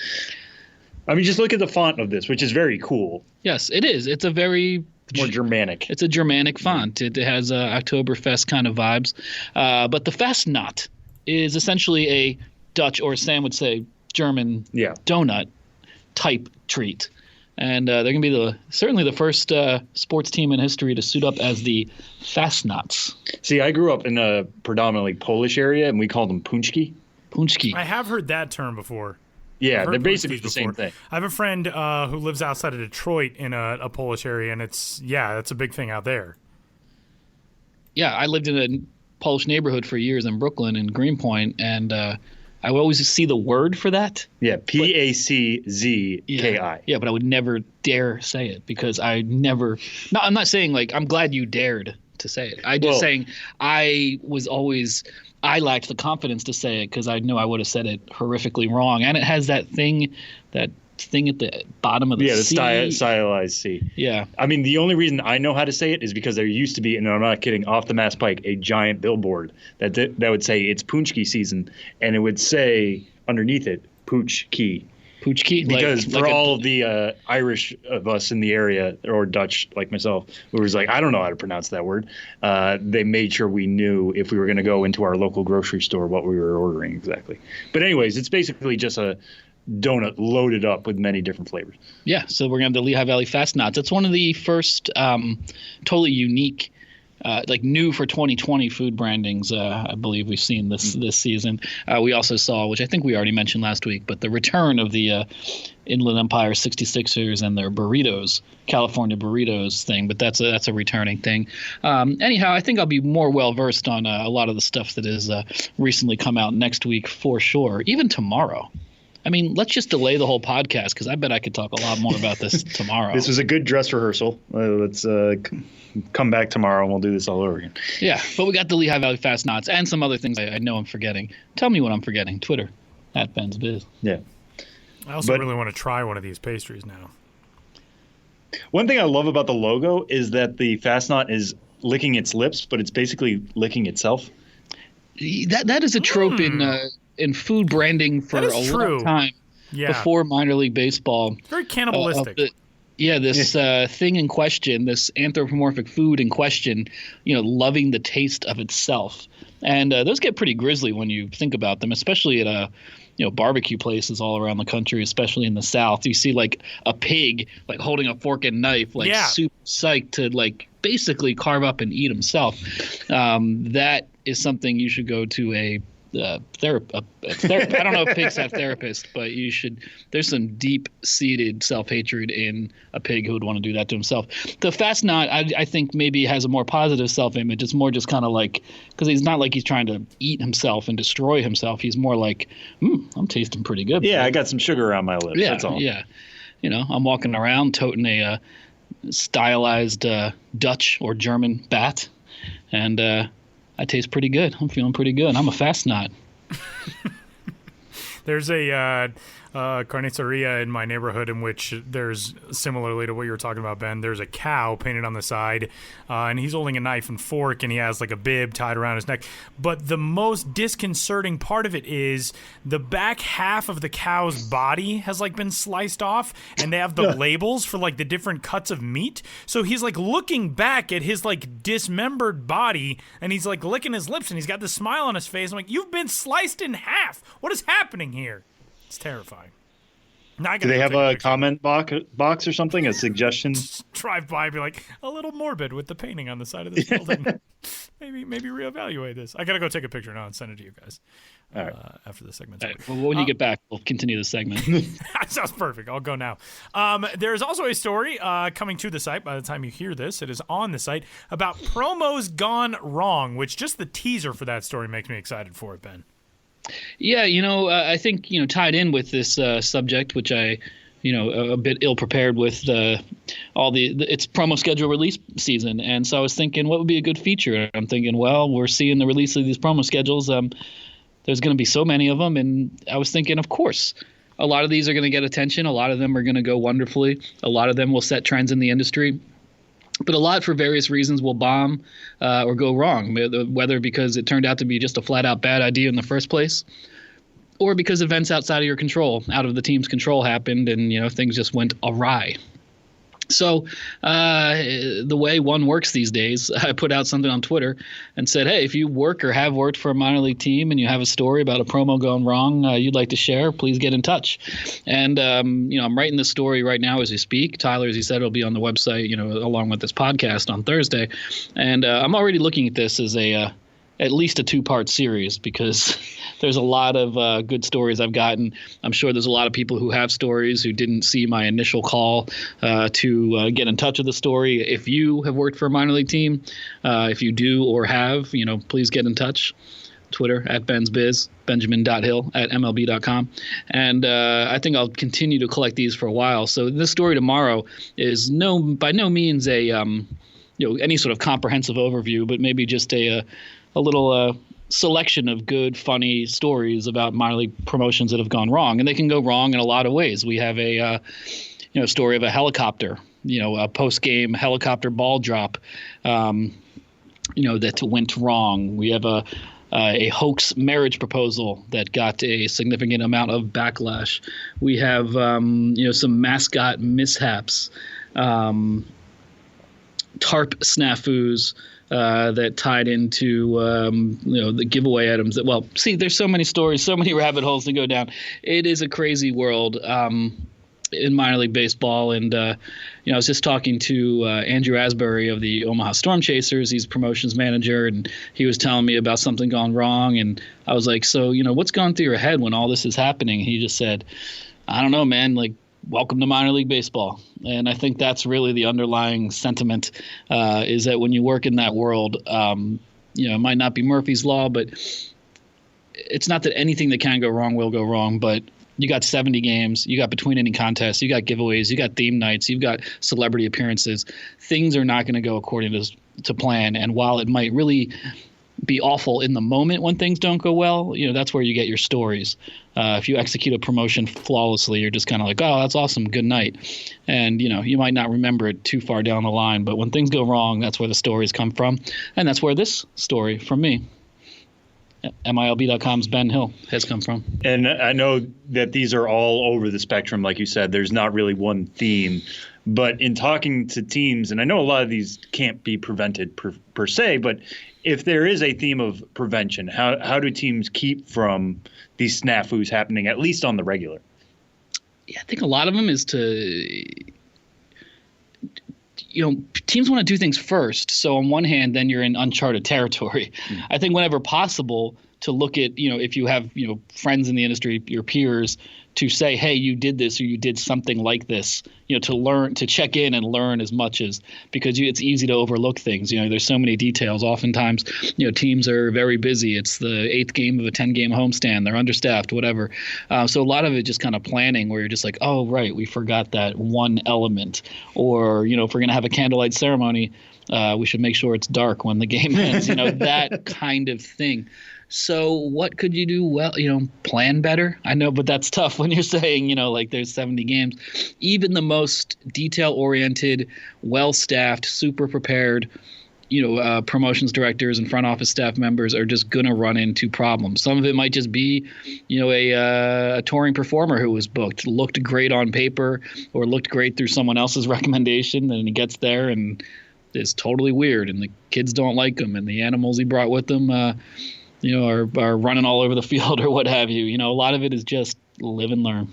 I mean, just look at the font of this, which is very cool. Yes, it is. It's a very more Germanic. It's a Germanic font. It has Oktoberfest kind of vibes. But the Fastnacht is essentially a Dutch, or Sam would say German, donut type treat. And they're going to be certainly the first sports team in history to suit up as the Fastnachts. See, I grew up in a predominantly Polish area, and we called them punchki. Punchki. I have heard that term before. Yeah, they're basically the same thing. I have a friend who lives outside of Detroit in a Polish area, and that's a big thing out there. Yeah, I lived in a Polish neighborhood for years in Brooklyn, in Greenpoint, and I would always see the word for that. Yeah, Paczki. Yeah, but I would never dare say it because I'm not saying like I'm glad you dared to say it. I'm just saying I lacked the confidence to say it because I knew I would have said it horrifically wrong. And it has that thing at the bottom of the C. Yeah, the stylized C. Yeah. I mean, the only reason I know how to say it is because there used to be, and I'm not kidding, off the Mass Pike, a giant billboard that would say it's Punchki season, and it would say underneath it, Punchki. Punchki? Because for all of the Irish of us in the area, or Dutch like myself, who was like, I don't know how to pronounce that word, they made sure we knew if we were going to go into our local grocery store what we were ordering exactly. But anyways, it's basically just a donut loaded up with many different flavors. Yeah, so we're going to have the Lehigh Valley Fastnachts. It's one of the first totally unique, new for 2020 food brandings I believe we've seen this season. We also saw, which I think we already mentioned last week, but the return of the Inland Empire 66ers and their burritos, California burritos thing, but that's a returning thing. Anyhow, I think I'll be more well-versed on a lot of the stuff that is recently come out next week for sure, even tomorrow. I mean, let's just delay the whole podcast because I bet I could talk a lot more about this tomorrow. This was a good dress rehearsal. Let's come back tomorrow and we'll do this all over again. Yeah, but we got the Lehigh Valley Fastnachts and some other things I know I'm forgetting. Tell me what I'm forgetting. Twitter, @BensBiz. Yeah. I also really want to try one of these pastries now. One thing I love about the logo is that the Fastnacht is licking its lips, but it's basically licking itself. That is a trope in food branding for a long time before minor league baseball. It's very cannibalistic. This thing in question, this anthropomorphic food in question, loving the taste of itself. And those get pretty grisly when you think about them, especially at barbecue places all around the country, especially in the South. You see like a pig like holding a fork and knife, super psyched to basically carve up and eat himself. That is something you should go to a therapist. I don't know if pigs have therapists, but you should. There's some deep-seated self-hatred in a pig who would want to do that to himself. The Fastnacht, I think, maybe has a more positive self-image. It's more just kind of because he's not like he's trying to eat himself and destroy himself. He's more like, I'm tasting pretty good. Yeah, I got some sugar around my lips. Yeah, that's all. Yeah, I'm walking around toting a stylized Dutch or German bat, and I taste pretty good. I'm feeling pretty good. I'm a Fastnacht. There's a carniceria in my neighborhood in which there's, similarly to what you were talking about, Ben, there's a cow painted on the side, and he's holding a knife and fork, and he has like a bib tied around his neck. But the most disconcerting part of it is the back half of the cow's body has like been sliced off, and they have the labels for like the different cuts of meat. So he's like looking back at his like dismembered body, and he's like licking his lips, and he's got this smile on his face. I'm like, you've been sliced in half. What is happening here? It's terrifying. Do they have a comment box or something? A suggestion? Just drive by and be like, a little morbid with the painting on the side of this building. maybe reevaluate this. I gotta go take a picture now and send it to you guys. All right. After the segment. Right. Well, when you get back, we'll continue the segment. That sounds perfect. I'll go now. There's also a story coming to the site by the time you hear this. It is on the site about promos gone wrong, which just the teaser for that story makes me excited for it, Ben. Yeah, I think, tied in with this subject, which I, a bit ill prepared with its promo schedule release season. And so I was thinking, what would be a good feature? I'm thinking, well, we're seeing the release of these promo schedules. There's going to be so many of them. And I was thinking, of course, a lot of these are going to get attention. A lot of them are going to go wonderfully. A lot of them will set trends in the industry. But a lot, for various reasons, will bomb or go wrong, whether because it turned out to be just a flat-out bad idea in the first place, or because events outside of your control, out of the team's control, happened and things just went awry. So the way one works these days, I put out something on Twitter and said, hey, if you work or have worked for a minor league team and you have a story about a promo going wrong you'd like to share, please get in touch. And, I'm writing this story right now as we speak. Tyler, as he said, will be on the website, along with this podcast on Thursday. And I'm already looking at this as at least a 2-part series because there's a lot of good stories I've gotten. I'm sure there's a lot of people who have stories who didn't see my initial call to get in touch with the story. If you have worked for a minor league team, if you do or have, please get in touch. Twitter @BensBiz, Benjamin.Hill@MLB.com. And I think I'll continue to collect these for a while. So this story tomorrow is by no means a any sort of comprehensive overview, but maybe just a little selection of good, funny stories about minor league promotions that have gone wrong. And they can go wrong in a lot of ways. We have a story of a helicopter, a post-game helicopter ball drop, that went wrong. We have a hoax marriage proposal that got a significant amount of backlash. We have, some mascot mishaps, tarp snafus, that tied into the giveaway items. There's so many stories, so many rabbit holes to go down. It is a crazy world in minor league baseball. And I was just talking to Andrew Asbury of the Omaha Storm Chasers. He's promotions manager, and he was telling me about something gone wrong. And I was like, so what's going through your head when all this is happening? And he just said, I don't know, man. Like, welcome to minor league baseball. And I think that's really the underlying sentiment, is that when you work in that world, it might not be Murphy's Law, but it's not that anything that can go wrong will go wrong. But you got 70 games, you got between inning contests, you got giveaways, you got theme nights, you've got celebrity appearances. Things are not going to go according to plan. And while it might really be awful in the moment when things don't go well, that's where you get your stories. If you execute a promotion flawlessly, you're just kind of like, oh, that's awesome, good night. And, you might not remember it too far down the line, but when things go wrong, that's where the stories come from. And that's where this story from me, MILB.com's Ben Hill, has come from. And I know that these are all over the spectrum, like you said. There's not really one theme. But in talking to teams, and I know a lot of these can't be prevented per se, but if there is a theme of prevention, how do teams keep from these snafus happening, at least on the regular? Yeah, I think a lot of them is to teams want to do things first. So on one hand, then you're in uncharted territory. I think whenever possible to look at, if you have, friends in the industry, your peers, to say, hey, you did this or you did something like this, to learn, to check in and learn as much as, because it's easy to overlook things. There's so many details. Oftentimes, teams are very busy. It's the 8th game of a 10-game homestand. They're understaffed, whatever. So a lot of it just kind of planning where you're just like, oh, right, we forgot that one element. Or, if we're going to have a candlelight ceremony, we should make sure it's dark when the game ends, that kind of thing. So what could you do? Well, plan better. I know, but that's tough when you're saying, like there's 70 games. Even the most detail-oriented, well-staffed, super prepared, promotions directors and front office staff members are just going to run into problems. Some of it might just be, a touring performer who was booked, looked great on paper or looked great through someone else's recommendation, and he gets there and is totally weird, and the kids don't like him, and the animals he brought with him, are running all over the field or what have you. A lot of it is just live and learn.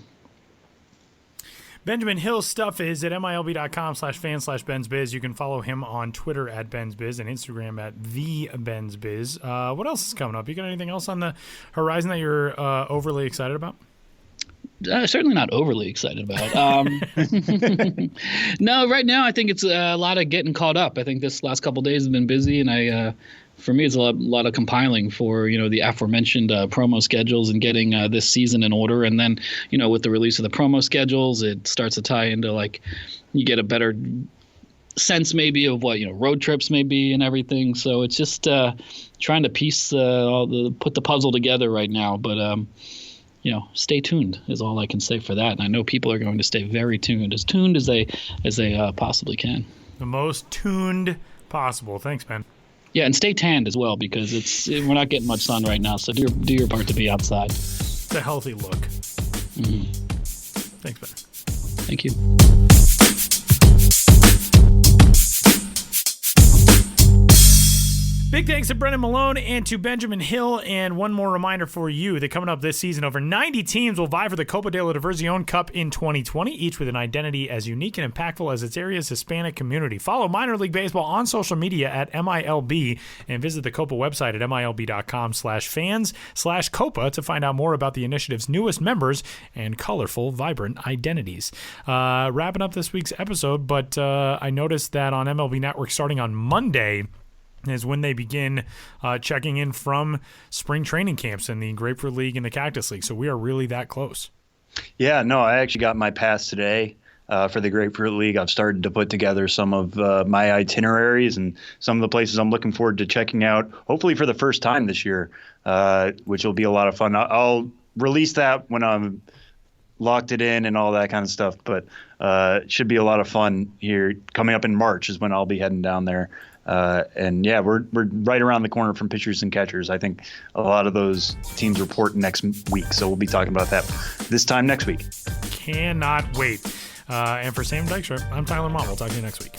Benjamin Hill's stuff is at milb.com/fan/BensBiz. You can follow him on Twitter at BensBiz and Instagram at TheBensBiz. What else is coming up? You got anything else on the horizon that you're overly excited about? Certainly not overly excited about. No, right now I think it's a lot of getting caught up. I think this last couple of days have been busy, and for me, it's a lot of compiling for the aforementioned promo schedules and getting this season in order. And then with the release of the promo schedules, it starts to tie into you get a better sense maybe of what road trips may be and everything. So it's just trying to piece put the puzzle together right now. But stay tuned is all I can say for that. And I know people are going to stay very tuned as they possibly can. The most tuned possible. Thanks, Ben. Yeah, and stay tanned as well, because we're not getting much sun right now. So do your part to be outside. It's a healthy look. Mm-hmm. Thanks, Ben. Thank you. Big thanks to Brennan Malone and to Benjamin Hill. And one more reminder for you that coming up this season, over 90 teams will vie for the Copa de la Diversión Cup in 2020, each with an identity as unique and impactful as its area's Hispanic community. Follow minor league baseball on social media at MILB and visit the Copa website at milb.com/fans/Copa to find out more about the initiative's newest members and colorful, vibrant identities. Wrapping up this week's episode, but I noticed that on MLB Network starting on Monday is when they begin checking in from spring training camps in the Grapefruit League and the Cactus League. So we are really that close. Yeah, no, I actually got my pass today for the Grapefruit League. I've started to put together some of my itineraries and some of the places I'm looking forward to checking out, hopefully for the first time this year, which will be a lot of fun. I'll release that when I'm locked it in and all that kind of stuff. But it should be a lot of fun here. Coming up in March is when I'll be heading down there. And yeah, we're right around the corner from pitchers and catchers. I think a lot of those teams report next week, so we'll be talking about that this time next week. Cannot wait. And for Sam Dykstra, I'm Tyler Mott. We'll talk to you next week.